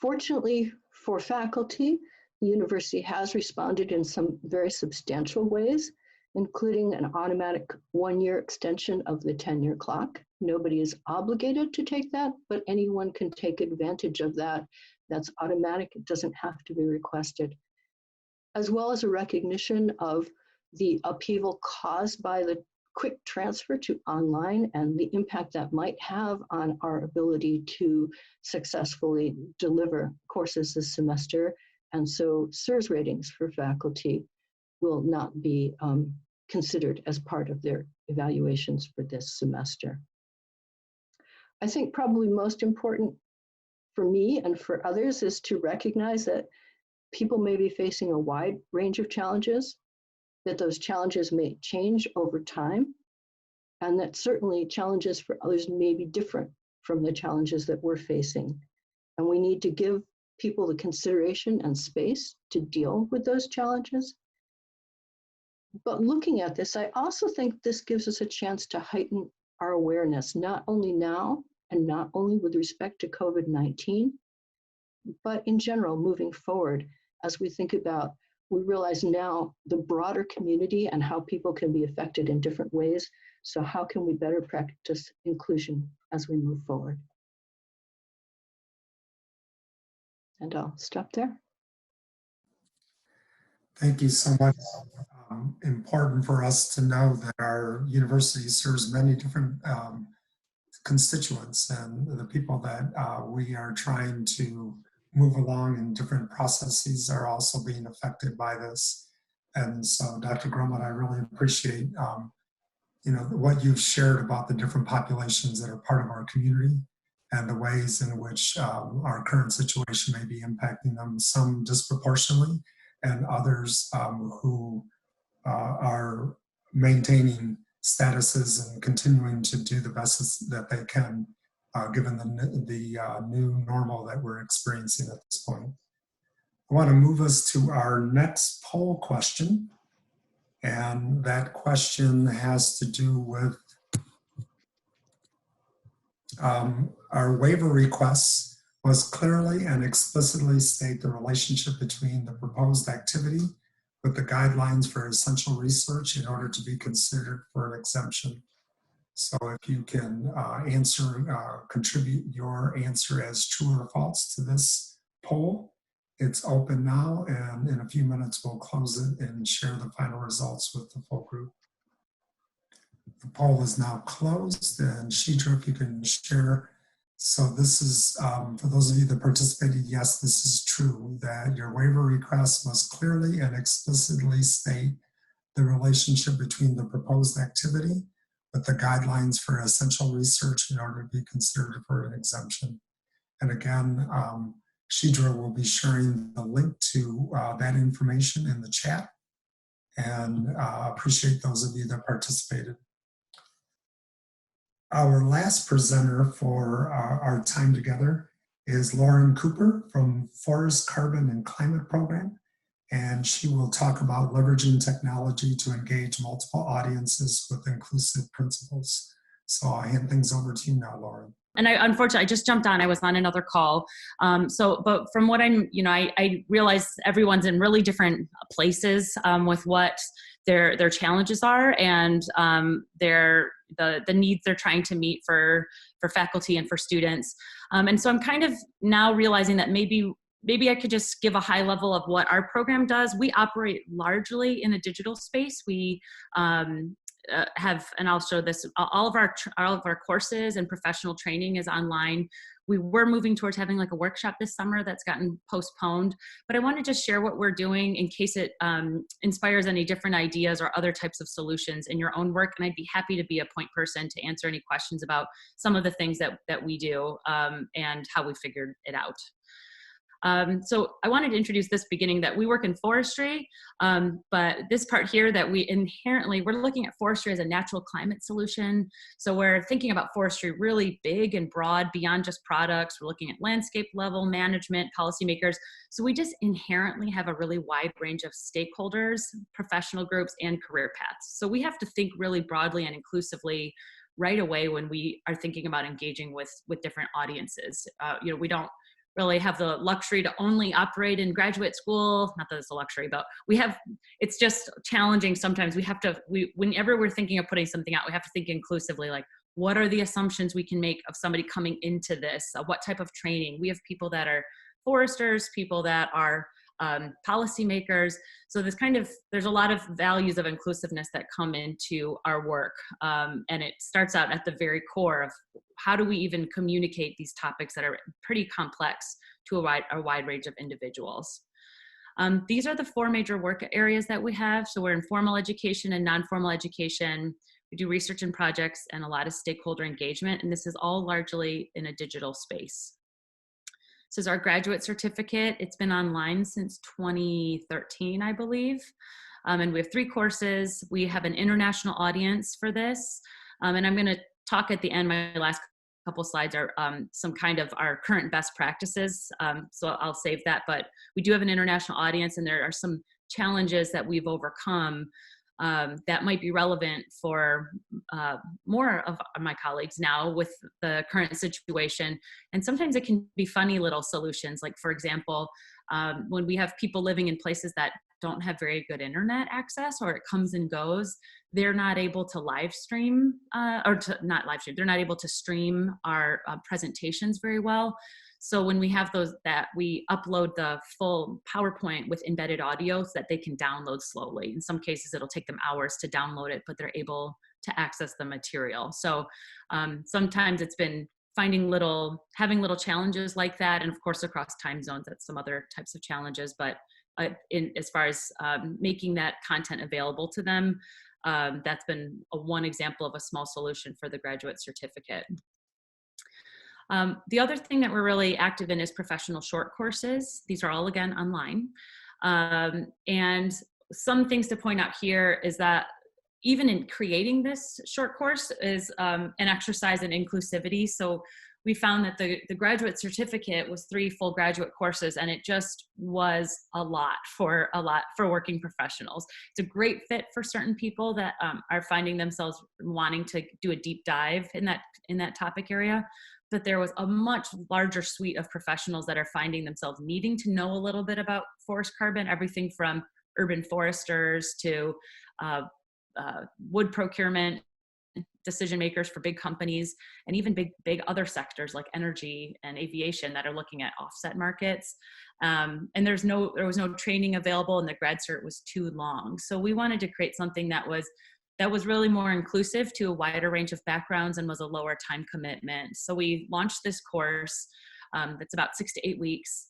Fortunately for faculty, the university has responded in some very substantial ways, including an automatic one-year extension of the tenure clock. Nobody is obligated to take that, but anyone can take advantage of that. That's automatic, it doesn't have to be requested. As well as a recognition of the upheaval caused by the quick transfer to online and the impact that might have on our ability to successfully deliver courses this semester. And so SIRS ratings for faculty will not be considered as part of their evaluations for this semester. I think probably most important for me and for others is to recognize that people may be facing a wide range of challenges, that those challenges may change over time, and that certainly challenges for others may be different from the challenges that we're facing. And we need to give people the consideration and space to deal with those challenges. But looking at this, I also think this gives us a chance to heighten our awareness, not only now and not only with respect to COVID-19, but in general moving forward as we think about, we realize now the broader community and how people can be affected in different ways. So how can we better practice inclusion as we move forward? And I'll stop there. Thank you so much. Important for us to know that our university serves many different constituents, and the people that we are trying to move along in different processes are also being affected by this. And so, Dr. Grumman, I really appreciate what you've shared about the different populations that are part of our community and the ways in which our current situation may be impacting them, some disproportionately, and others who are maintaining statuses and continuing to do the best that they can, given the new normal that we're experiencing at this point. I want to move us to our next poll question. And that question has to do with our waiver requests was clearly and explicitly state the relationship between the proposed activity with the guidelines for essential research in order to be considered for an exemption. So if you can contribute your answer as true or false to this poll. It's open now, and in a few minutes we'll close it and share the final results with the full group. The poll is now closed, and Shidra, if you can share. So this is, for those of you that participated, yes, this is true, that your waiver request must clearly and explicitly state the relationship between the proposed activity with the guidelines for essential research in order to be considered for an exemption. And again, Shidra will be sharing the link to that information in the chat, and appreciate those of you that participated. Our last presenter for our time together is Lauren Cooper from Forest Carbon and Climate Program, and she will talk about leveraging technology to engage multiple audiences with inclusive principles. So I'll hand things over to you now, Lauren. And unfortunately, I just jumped on. I was on another call. But from what I realize everyone's in really different places with what their challenges are and the needs they're trying to meet for faculty and for students. And so I'm kind of now realizing that maybe I could just give a high level of what our program does. We operate largely in a digital space. We have, and I'll show this, all of our courses and professional training is online. We were moving towards having like a workshop this summer that's gotten postponed, but I want to just share what we're doing in case it inspires any different ideas or other types of solutions in your own work. And I'd be happy to be a point person to answer any questions about some of the things that we do and how we figured it out. So I wanted to introduce this beginning that we work in forestry, but this part here that we're looking at forestry as a natural climate solution. So we're thinking about forestry really big and broad beyond just products. We're looking at landscape level management, policymakers. So we just inherently have a really wide range of stakeholders, professional groups, and career paths. So we have to think really broadly and inclusively right away when we are thinking about engaging with different audiences. We don't really have the luxury to only operate in graduate school. Not that it's a luxury, but it's just challenging sometimes. Whenever we're thinking of putting something out, we have to think inclusively, like what are the assumptions we can make of somebody coming into this? What type of training? We have people that are foresters, people that are policymakers. So there's a lot of values of inclusiveness that come into our work. And it starts out at the very core of how do we even communicate these topics that are pretty complex to a wide range of individuals. These are the four major work areas that we have. So we're in formal education and non-formal education. We do research and projects and a lot of stakeholder engagement. And this is all largely in a digital space. This is our graduate certificate. It's been online since 2013, I believe. And we have 3 courses. We have an international audience for this. And I'm gonna talk at the end, my last couple slides are some kind of our current best practices. So I'll save that, but we do have an international audience and there are some challenges that we've overcome that might be relevant for more of my colleagues now with the current situation. And sometimes it can be funny little solutions. Like for example, when we have people living in places that don't have very good internet access or it comes and goes, they're not able to live stream they're not able to stream our presentations very well. So when we have we upload the full PowerPoint with embedded audio so that they can download slowly. In some cases, it'll take them hours to download it, but they're able to access the material. So sometimes it's been having little challenges like that. And of course, across time zones, that's some other types of challenges. But as far as making that content available to them, that's been one example of a small solution for the graduate certificate. The other thing that we're really active in is professional short courses. These are all, again, online. And some things to point out here is that even in creating this short course is an exercise in inclusivity. So we found that the graduate certificate was 3 full graduate courses, and it just was a lot for working professionals. It's a great fit for certain people that are finding themselves wanting to do a deep dive in that topic area. But there was a much larger suite of professionals that are finding themselves needing to know a little bit about forest carbon, everything from urban foresters to wood procurement, decision makers for big companies, and even big other sectors like energy and aviation that are looking at offset markets. And there was no training available, and the grad cert was too long. So we wanted to create something that was really more inclusive to a wider range of backgrounds and was a lower time commitment. So we launched this course that's about 6 to 8 weeks.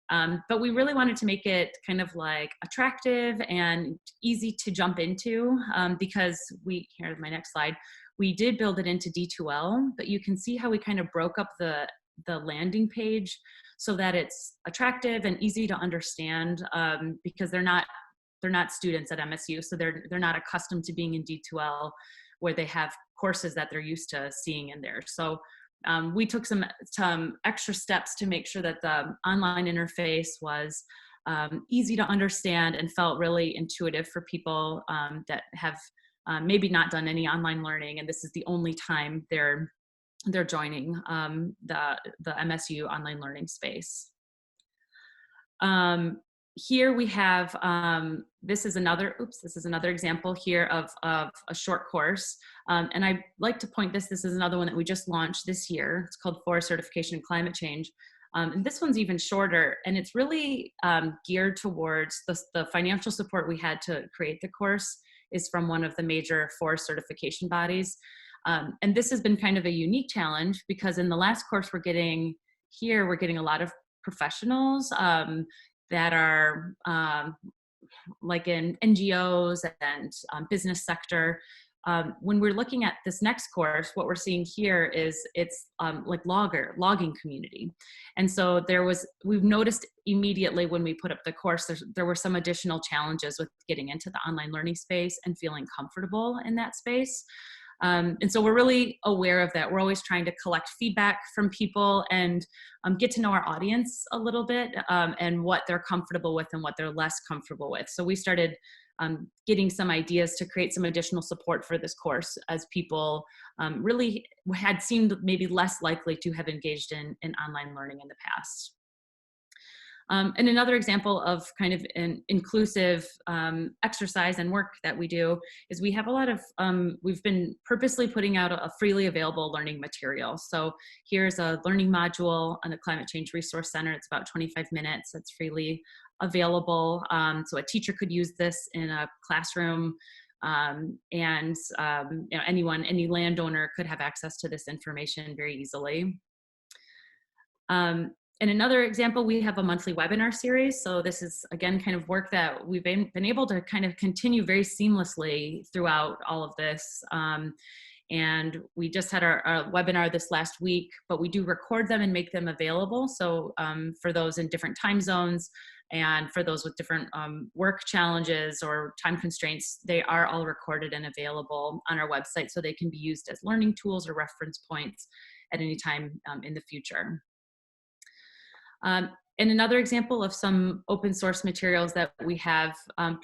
But we really wanted to make it kind of like attractive and easy to jump into, because here's my next slide, we did build it into D2L, but you can see how we kind of broke up the landing page so that it's attractive and easy to understand, because they're not students at MSU, so they're not accustomed to being in D2L where they have courses that they're used to seeing in there. So we took some extra steps to make sure that the online interface was easy to understand and felt really intuitive for people that have maybe not done any online learning, and this is the only time they're joining the MSU online learning space. Here we have, this is another example here of a short course. And I like to point this is another one that we just launched this year. It's called Forest Certification and Climate Change. And this one's even shorter, and it's really geared towards the financial support we had to create the course is from one of the major forest certification bodies. And this has been kind of a unique challenge because in the last course we're getting a lot of professionals that are like in NGOs and business sector. When we're looking at this next course, what we're seeing here is it's like logging community. And so we've noticed immediately when we put up the course, there were some additional challenges with getting into the online learning space and feeling comfortable in that space. And so we're really aware of that. We're always trying to collect feedback from people and get to know our audience a little bit and what they're comfortable with and what they're less comfortable with. So we started getting some ideas to create some additional support for this course as people really had seemed maybe less likely to have engaged in online learning in the past. And another example of kind of an inclusive exercise and work that we do is we have a lot of, we've been purposely putting out a freely available learning material. So here's a learning module on the Climate Change Resource Center. It's about 25 minutes. It's freely available. So a teacher could use this in a classroom. And you know, any landowner could have access to this information very easily. And another example, we have a monthly webinar series. So this is, again, kind of work that we've been able to kind of continue very seamlessly throughout all of this. And we just had our webinar this last week, but we do record them and make them available. So for those in different time zones and for those with different work challenges or time constraints, they are all recorded and available on our website so they can be used as learning tools or reference points at any time in the future. And another example of some open source materials that we have,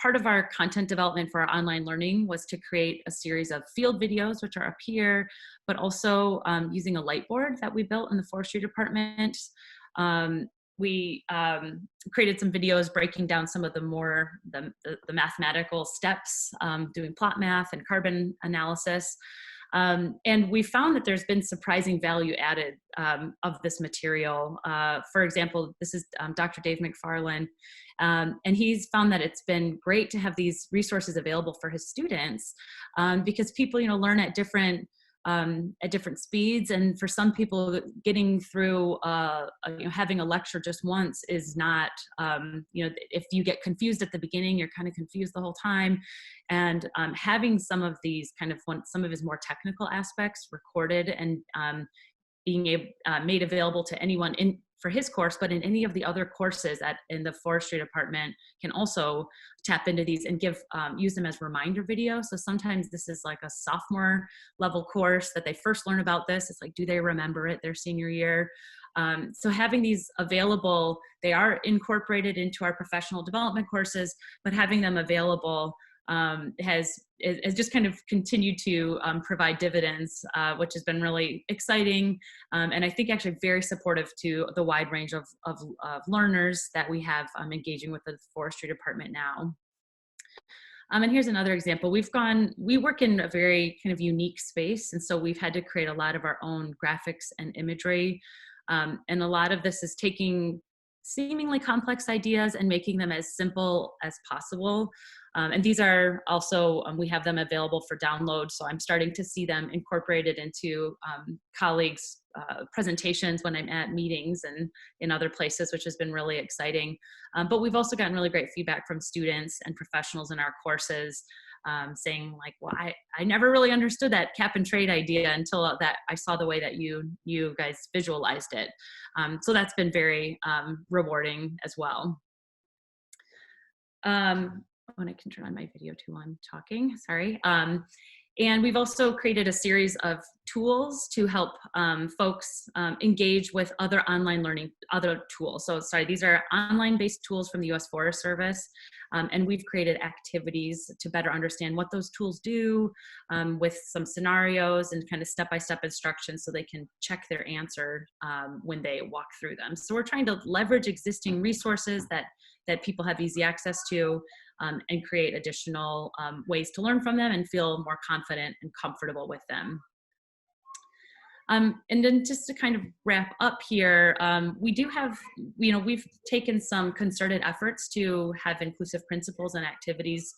part of our content development for our online learning was to create a series of field videos, which are up here, but also using a light board that we built in the forestry department. We created some videos breaking down some of the mathematical steps, doing plot math and carbon analysis. And we found that there's been surprising value added of this material. For example, this is Dr. Dave McFarland, and he's found that it's been great to have these resources available for his students because people, learn at different speeds, and for some people, getting through having a lecture just once is not, if you get confused at the beginning, you're kind of confused the whole time. And having some of these some of his more technical aspects recorded and being made available to anyone for his course, but in any of the other courses in the forestry department can also tap into these and use them as reminder videos. So sometimes this is like a sophomore level course that they first learn about this. It's like, do they remember it their senior year? So having these available, they are incorporated into our professional development courses, but having them available has just kind of continued to provide dividends, which has been really exciting, and I think actually very supportive to the wide range of learners that we have engaging with the forestry department now. And here's another example. We work in a very kind of unique space, and so we've had to create a lot of our own graphics and imagery, and a lot of this is taking seemingly complex ideas and making them as simple as possible. And these are also, we have them available for download. So I'm starting to see them incorporated into colleagues' presentations when I'm at meetings and in other places, which has been really exciting. But we've also gotten really great feedback from students and professionals in our courses, saying like, well, I never really understood that cap and trade idea until that I saw the way that you guys visualized it. So that's been very rewarding as well. When I can turn on my video too while I'm talking, sorry. And we've also created a series of tools to help folks engage with other online learning, other tools. So sorry, these are online-based tools from the U.S. Forest Service. And we've created activities to better understand what those tools do with some scenarios and kind of step-by-step instructions so they can check their answer when they walk through them. So we're trying to leverage existing resources that people have easy access to and create additional ways to learn from them and feel more confident and comfortable with them. And then just to kind of wrap up here, we do have, we've taken some concerted efforts to have inclusive principles and activities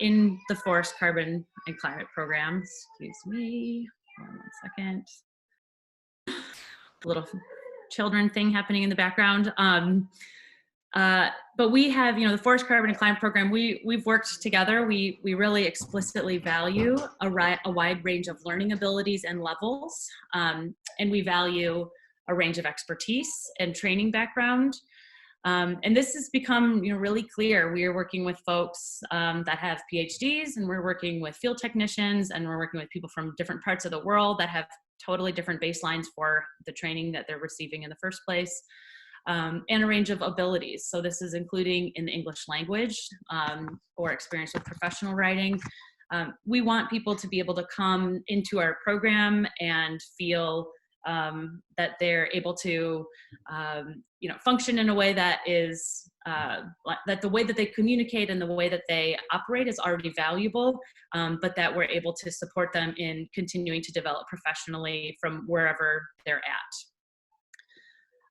in the Forest, Carbon, and Climate programs. Excuse me, hold on 1 second. A little children thing happening in the background. But we have, the Forest, Carbon, and Climate program, we've worked together. We really explicitly value a wide range of learning abilities and levels. And we value a range of expertise and training background. And this has become really clear. We are working with folks that have PhDs, and we're working with field technicians, and we're working with people from different parts of the world that have totally different baselines for the training that they're receiving in the first place. And a range of abilities. So this is including in the English language or experience with professional writing. We want people to be able to come into our program and feel that they're able to, function in a way that is, that the way that they communicate and the way that they operate is already valuable, but that we're able to support them in continuing to develop professionally from wherever they're at.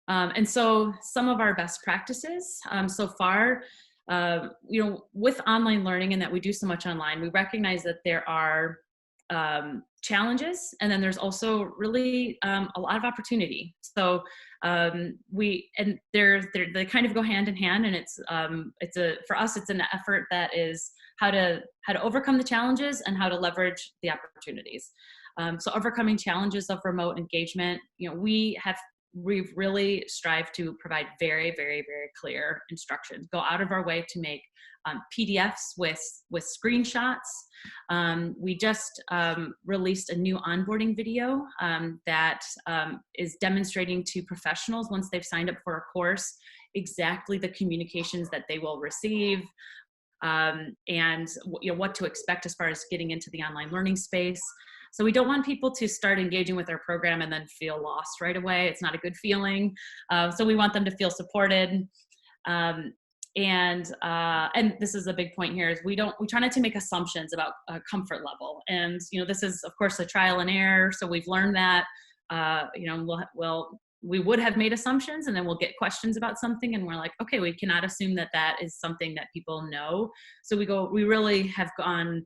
And so some of our best practices so far, with online learning and that we do so much online, we recognize that there are challenges, and then there's also really a lot of opportunity. So they kind of go hand in hand, and for us, it's an effort that is how to overcome the challenges and how to leverage the opportunities. So overcoming challenges of remote engagement, we've really strived to provide very, very, very clear instructions. Go out of our way to make PDFs with screenshots. We just released a new onboarding video that is demonstrating to professionals once they've signed up for a course exactly the communications that they will receive, and what to expect as far as getting into the online learning space. So we don't want people to start engaging with our program and then feel lost right away. It's not a good feeling. So we want them to feel supported. And this is a big point here, is we try not to make assumptions about comfort level. And, this is of course a trial and error. So we've learned that, we would have made assumptions, and then we'll get questions about something, and we're like, okay, we cannot assume that that is something that people know. So we really have gone,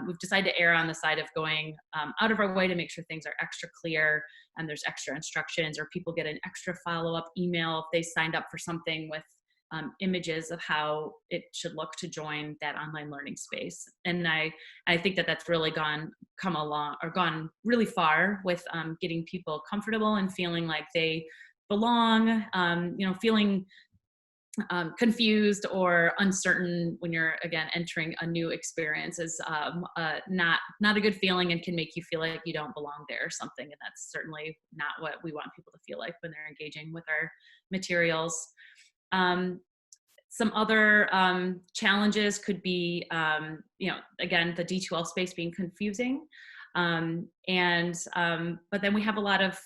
we've decided to err on the side of going out of our way to make sure things are extra clear and there's extra instructions, or people get an extra follow-up email if they signed up for something with images of how it should look to join that online learning space. And I think that that's really gone really far with getting people comfortable and feeling like they belong, feeling confused or uncertain when you're, again, entering a new experience is not a good feeling, and can make you feel like you don't belong there or something. And that's certainly not what we want people to feel like when they're engaging with our materials. Some other challenges could be, again, the D2L space being confusing. But then we have a lot of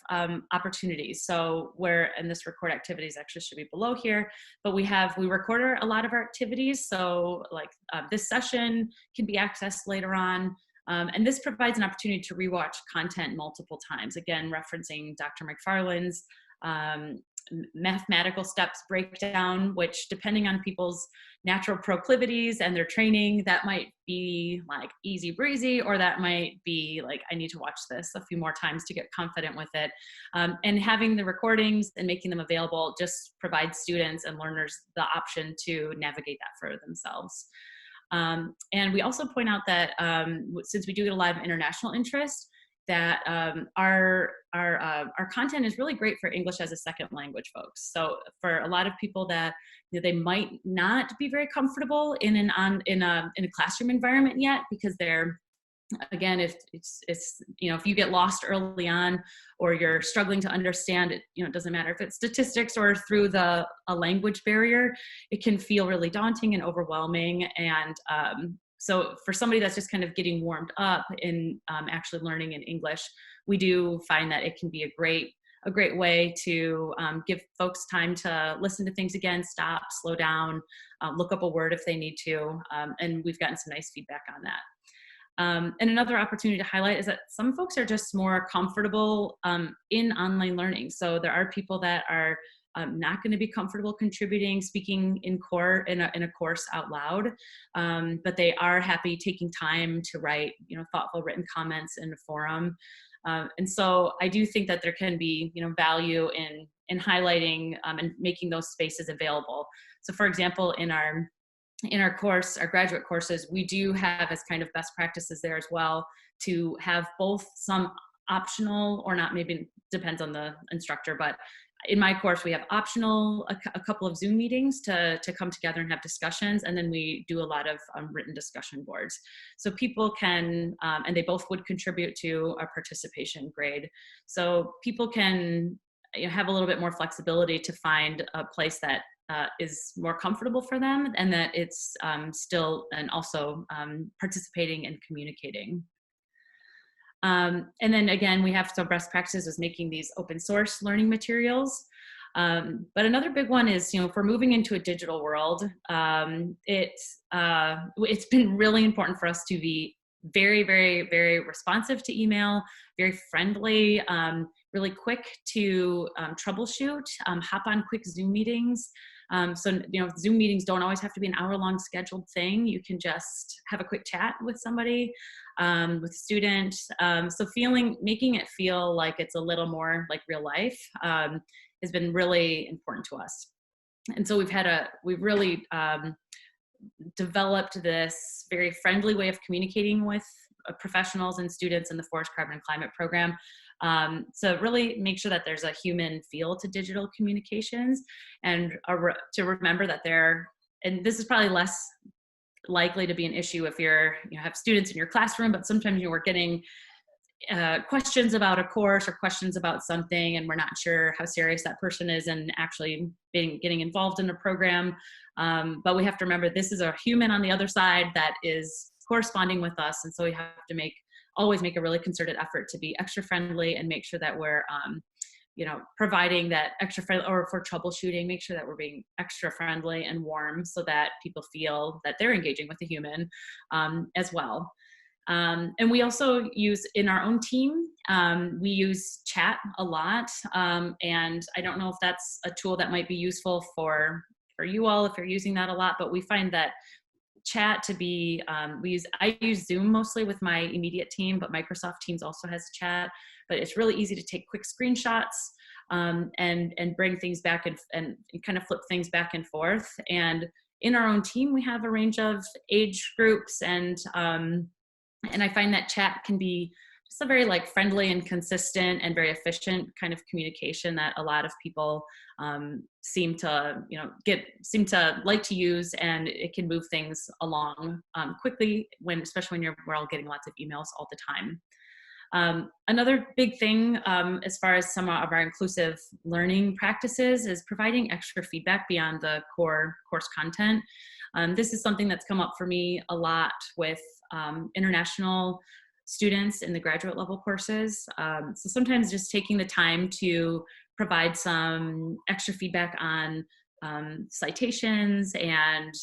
opportunities. So and this record activities actually should be below here, but we record a lot of our activities. So like this session can be accessed later on. And this provides an opportunity to rewatch content multiple times, again, referencing Dr. McFarland's mathematical steps breakdown, which depending on people's natural proclivities and their training, that might be like easy breezy, or that might be like, I need to watch this a few more times to get confident with it. And having the recordings and making them available just provides students and learners the option to navigate that for themselves. And we also point out that since we do get a lot of international interest, that our content is really great for English as a second language folks. So for a lot of people that they might not be very comfortable in a classroom environment yet, because they're, again, if if you get lost early on, or you're struggling to understand it, it doesn't matter if it's statistics or through a language barrier, it can feel really daunting and overwhelming. And so for somebody that's just kind of getting warmed up in actually learning in English, we do find that it can be a great way to give folks time to listen to things again, stop, slow down, look up a word if they need to. And we've gotten some nice feedback on that. And another opportunity to highlight is that some folks are just more comfortable in online learning. So there are people that are not going to be comfortable contributing, speaking in a course out loud, but they are happy taking time to write, thoughtful written comments in the forum. And so I do think that there can be, value in highlighting and making those spaces available. So for example, in our course, our graduate courses, we do have as kind of best practices there as well to have both some optional, or not, maybe depends on the instructor, but in my course, we have optional, a couple of Zoom meetings to come together and have discussions. And then we do a lot of written discussion boards. So people can, and they both would contribute to a participation grade. So people can have a little bit more flexibility to find a place that is more comfortable for them, and that it's still and also participating and communicating. And then again, we have some best practices is making these open source learning materials. But another big one is, if we're moving into a digital world, it's been really important for us to be very, very, very responsive to email, very friendly, really quick to troubleshoot, hop on quick Zoom meetings. So, Zoom meetings don't always have to be an hour-long scheduled thing. You can just have a quick chat with somebody, with a student. So making it feel like it's a little more like real life has been really important to us. And so we've really developed this very friendly way of communicating with professionals and students in the Forest Carbon and Climate program. So really make sure that there's a human feel to digital communications, and to remember that and this is probably less likely to be an issue if you have students in your classroom, but sometimes you're getting questions about a course or questions about something, and we're not sure how serious that person is and actually getting involved in the program. But we have to remember this is a human on the other side that is corresponding with us, and so we have to always make a really concerted effort to be extra friendly and make sure that we're providing that extra friendly, or for troubleshooting, make sure that we're being extra friendly and warm so that people feel that they're engaging with the human as well. And we also use in our own team, we use chat a lot. And I don't know if that's a tool that might be useful for you all if you're using that a lot, but we find that chat to be, I use Zoom mostly with my immediate team, but Microsoft Teams also has chat, but it's really easy to take quick screenshots and bring things back and kind of flip things back and forth. And in our own team, we have a range of age groups, and I find that chat can be just a very friendly and consistent and very efficient kind of communication that a lot of people seem to like to use, and it can move things along quickly especially when we're all getting lots of emails all the time. Another big thing as far as some of our inclusive learning practices is providing extra feedback beyond the core course content. This is something that's come up for me a lot with international students in the graduate level courses. So sometimes just taking the time to provide some extra feedback on citations and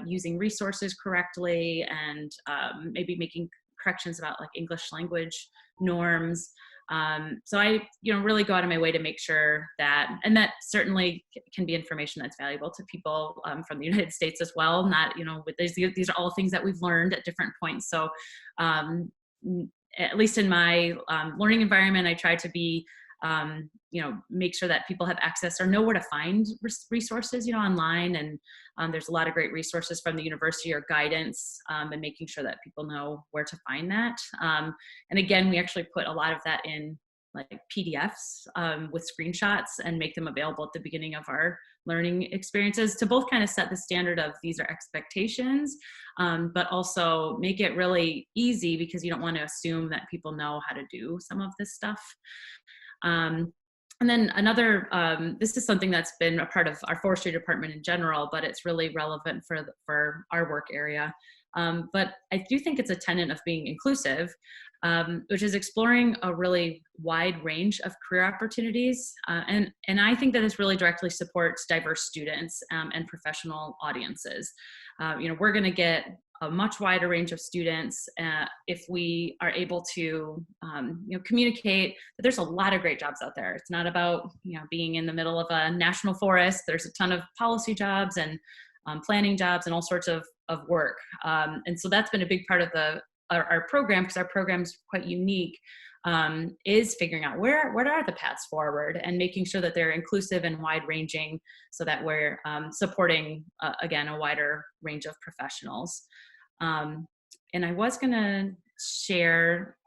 using resources correctly, and maybe making corrections about English language norms. So I, really go out of my way to make sure that, and that certainly can be information that's valuable to people from the United States as well. Not, with these are all things that we've learned at different points. So at least in my learning environment, I try to be, make sure that people have access or know where to find resources, online. And there's a lot of great resources from the university or guidance, and making sure that people know where to find that. And again, we actually put a lot of that in like PDFs with screenshots and make them available at the beginning of our learning experiences to both kind of set the standard of these are expectations, but also make it really easy because you don't want to assume that people know how to do some of this stuff. And then another, this is something that's been a part of our forestry department in general, but it's really relevant for our work area. But I do think it's a tenet of being inclusive, which is exploring a really wide range of career opportunities. And I think that this really directly supports diverse students and professional audiences. We're going to get a much wider range of students if we are able to communicate that there's a lot of great jobs out there. It's not about being in the middle of a national forest. There's a ton of policy jobs and planning jobs and all sorts of work. And so that's been a big part of our program, because our program's quite unique, is figuring out what are the paths forward and making sure that they're inclusive and wide ranging so that we're supporting, again, a wider range of professionals. And I was going to share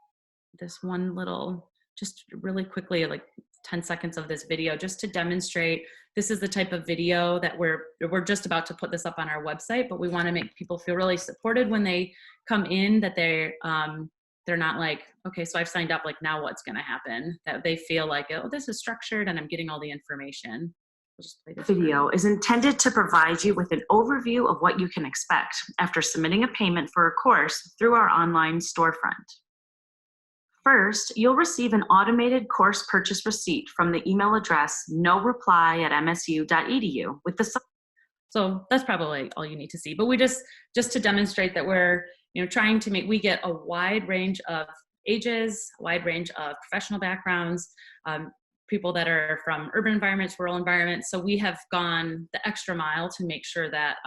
this one little, just really quickly, like 10 seconds of this video, just to demonstrate this is the type of video that we're just about to put this up on our website, but we want to make people feel really supported when they come in, that they're not like, okay, so I've signed up, like now what's going to happen? That they feel like, oh, this is structured and I'm getting all the information. We'll just play this video is intended to provide you with an overview of what you can expect after submitting a payment for a course through our online storefront. First, you'll receive an automated course purchase receipt from the email address noreply@msu.edu with the. So that's probably all you need to see. But we just to demonstrate that we're trying to we get a wide range of ages, a wide range of professional backgrounds, people that are from urban environments, rural environments. So we have gone the extra mile to make sure that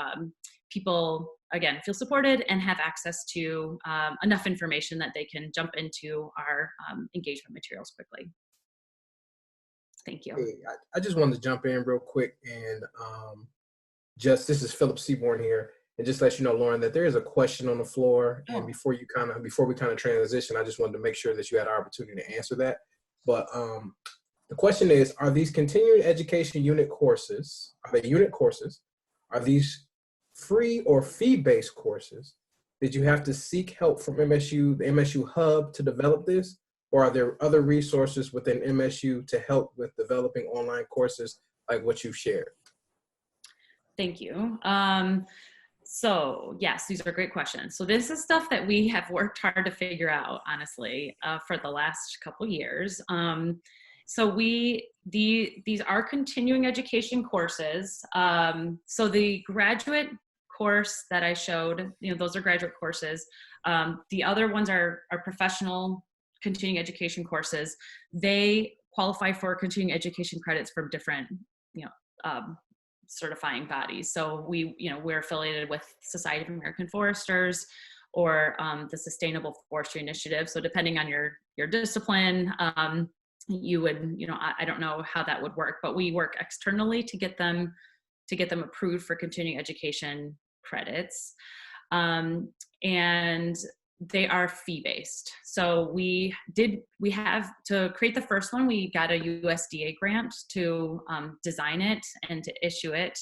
people, again, feel supported and have access to enough information that they can jump into our engagement materials quickly. Thank you. Hey, I just wanted to jump in real quick and this is Philip Seaborn here, and just let you know, Lauren, that there is a question on the floor. Oh. And before we kind of transition, I just wanted to make sure that you had an opportunity to answer that. But the question is, are these continuing education unit courses, are they unit courses? Are these free or fee-based courses? Did you have to seek help from MSU, the MSU Hub, to develop this? Or are there other resources within MSU to help with developing online courses like what you've shared? Thank you. So yes, these are great questions. So this is stuff that we have worked hard to figure out, honestly, for the last couple years. So these are continuing education courses. So the graduate course that I showed, those are graduate courses. The other ones are professional continuing education courses. They qualify for continuing education credits from different, certifying bodies. So we're affiliated with Society of American Foresters or the Sustainable Forestry Initiative. So depending on your discipline, you would, I don't know how that would work, but we work externally to get them approved for continuing education credits. And they are fee-based. So we have to create the first one. We got a USDA grant to design it and to issue it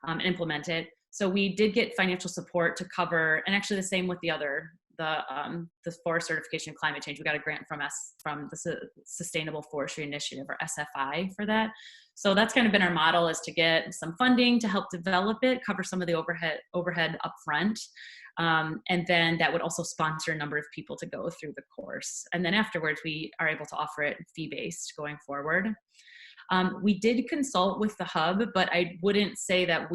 and implement it. So we did get financial support to cover, and actually the same with the forest certification and climate change. We got a grant from the Sustainable Forestry Initiative, or SFI, for that. So that's kind of been our model, is to get some funding to help develop it, cover some of the overhead upfront. And then that would also sponsor a number of people to go through the course. And then afterwards, we are able to offer it fee-based going forward. We did consult with the Hub, but I wouldn't say that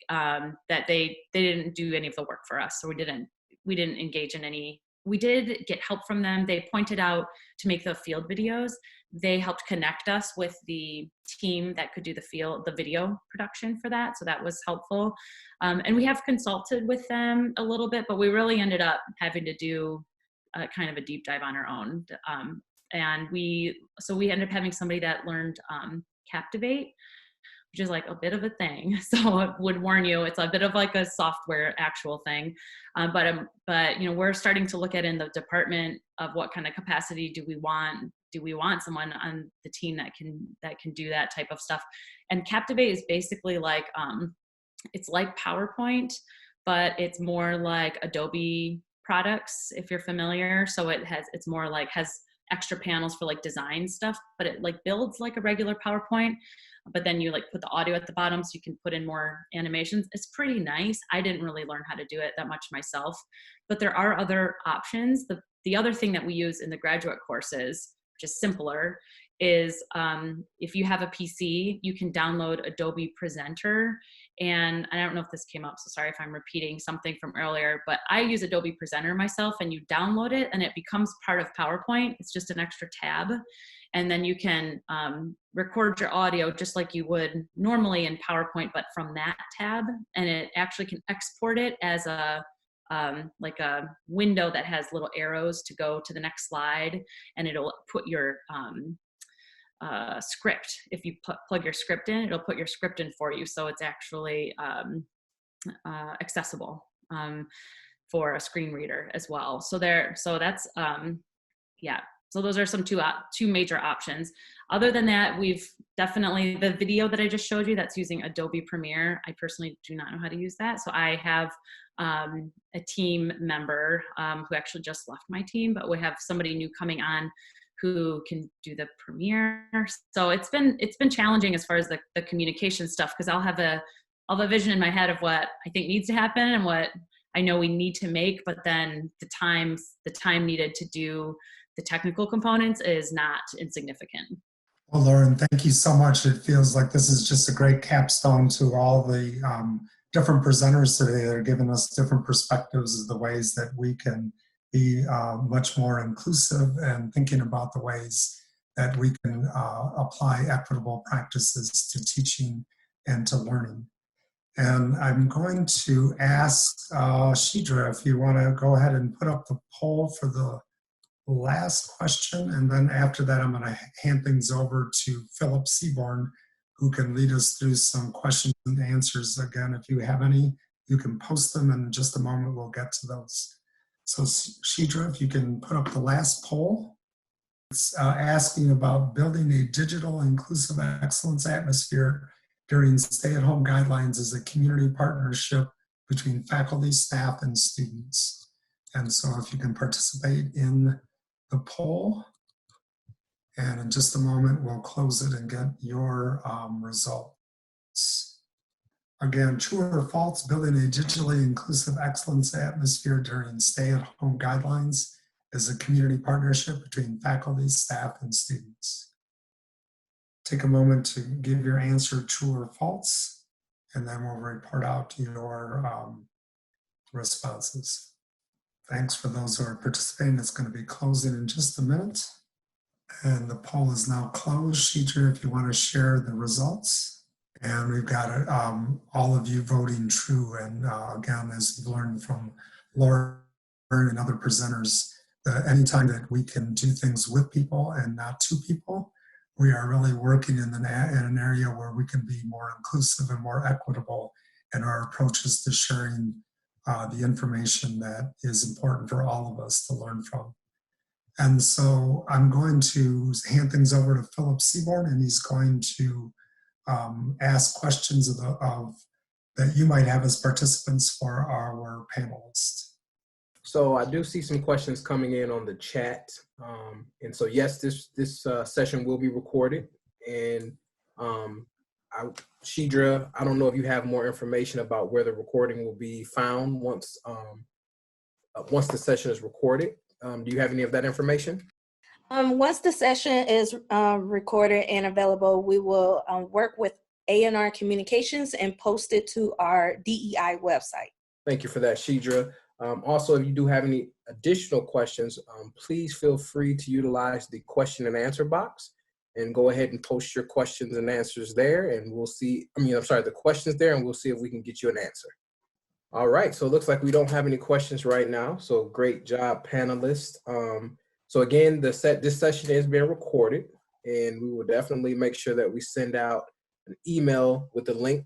that they didn't do any of the work for us. So we didn't engage in any we did get help from them. They pointed out to make the field videos. They helped connect us with the team that could do the video production for that. So that was helpful. And we have consulted with them a little bit, but we really ended up having to do kind of a deep dive on our own. And we ended up having somebody that learned Captivate, which is like a bit of a thing. So I would warn you, it's a bit of like a software actual thing. But you know, we're starting to look at in the department of what kind of capacity do we want? Do we want someone on the team that can do that type of stuff? And Captivate is basically like, it's like PowerPoint, but it's more like Adobe products, if you're familiar. So it's more like has extra panels for like design stuff, but it like builds like a regular PowerPoint, but then you like put the audio at the bottom so you can put in more animations. It's pretty nice. I didn't really learn how to do it that much myself, but there are other options. The other thing that we use in the graduate courses, which is simpler, is if you have a PC, you can download Adobe Presenter. And I don't know if this came up, so sorry if I'm repeating something from earlier, but I use Adobe Presenter myself, and you download it and it becomes part of PowerPoint. It's just an extra tab. And then you can record your audio just like you would normally in PowerPoint, but from that tab. And it actually can export it as like a window that has little arrows to go to the next slide, and it'll put your script. If you plug your script in, it'll put your script in for you. So it's actually accessible for a screen reader as well. So that's, yeah. So those are some two major options. Other than that, we've definitely, the video that I just showed you that's using Adobe Premiere, I personally do not know how to use that. So I have a team member who actually just left my team, but we have somebody new coming on who can do the Premiere. So it's been challenging as far as the communication stuff, because I'll have a vision in my head of what I think needs to happen and what I know we need to make, but then the time needed to do the technical components is not insignificant. Well, Lauren, thank you so much. It feels like this is just a great capstone to all the different presenters today that are giving us different perspectives of the ways that we can be much more inclusive and thinking about the ways that we can apply equitable practices to teaching and to learning. And I'm going to ask Shidra if you want to go ahead and put up the poll for the last question. And then after that, I'm going to hand things over to Philip Seaborn, who can lead us through some questions and answers. Again, if you have any, you can post them, and in just a moment we'll get to those. So Shidra, if you can put up the last poll. It's asking about building a digital inclusive excellence atmosphere during stay-at-home guidelines as a community partnership between faculty, staff, and students. And so if you can participate in the poll, and in just a moment we'll close it and get your results. Again, true or false, building a digitally inclusive excellence atmosphere during stay-at-home guidelines is a community partnership between faculty, staff, and students. Take a moment to give your answer true or false, and then we'll report out your responses. Thanks for those who are participating. It's going to be closing in just a minute. And the poll is now closed. Shidra, if you want to share the results. And we've got all of you voting true. And again, as you've learned from Lauren and other presenters, anytime that we can do things with people and not to people, we are really working in an area where we can be more inclusive and more equitable in our approaches to sharing the information that is important for all of us to learn from. And so I'm going to hand things over to Philip Seaborn, and he's going to ask questions that you might have as participants for our panelists. So I do see some questions coming in on the chat. And so yes, this session will be recorded. And Shidra, I don't know if you have more information about where the recording will be found once the session is recorded. Do you have any of that information? Once the session is recorded and available, we will work with A&R Communications and post it to our DEI website. Thank you for that, Shidra. Also, if you do have any additional questions, please feel free to utilize the question and answer box and go ahead and post your questions and answers there, and we'll see, the questions there, and we'll see if we can get you an answer. All right, so it looks like we don't have any questions right now, so great job, panelists. So again, this session is being recorded, and we will definitely make sure that we send out an email with the link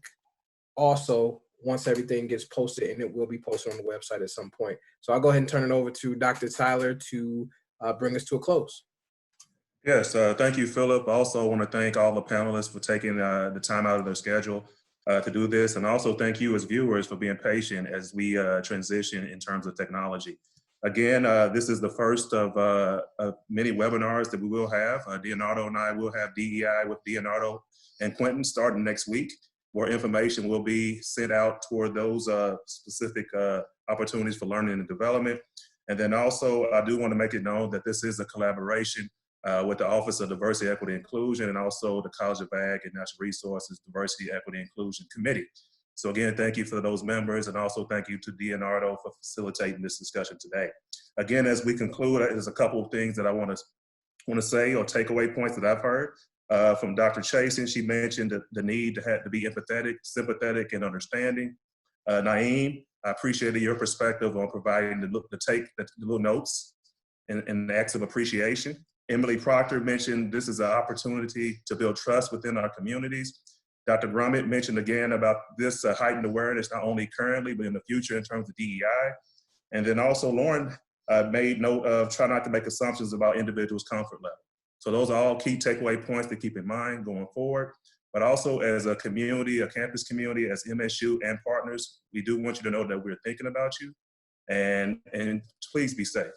also once everything gets posted, and it will be posted on the website at some point. So I'll go ahead and turn it over to Dr. Tyler to bring us to a close. Yes, thank you, Philip. I also want to thank all the panelists for taking the time out of their schedule to do this. And also thank you as viewers for being patient as we transition in terms of technology. Again, this is the first of many webinars that we will have. Leonardo and I will have DEI with Leonardo and Quentin starting next week, where information will be sent out toward those specific opportunities for learning and development. And then also, I do want to make it known that this is a collaboration with the Office of Diversity, Equity, Inclusion, and also the College of Ag and Natural Resources Diversity, Equity, Inclusion Committee. So again, thank you for those members, and also thank you to Leonardo for facilitating this discussion today. Again, as we conclude, there's a couple of things that I want to say, or takeaway points that I've heard from Dr. Chasen. She mentioned the need to be empathetic, sympathetic, and understanding. Naeem, I appreciated your perspective on providing the little notes and the acts of appreciation. Emily Proctor mentioned this is an opportunity to build trust within our communities. Dr. Grummett mentioned again about this heightened awareness, not only currently, but in the future in terms of DEI. And then also Lauren made note of try not to make assumptions about individuals' comfort level. So those are all key takeaway points to keep in mind going forward. But also as a community, a campus community, as MSU and partners, we do want you to know that we're thinking about you, and please be safe.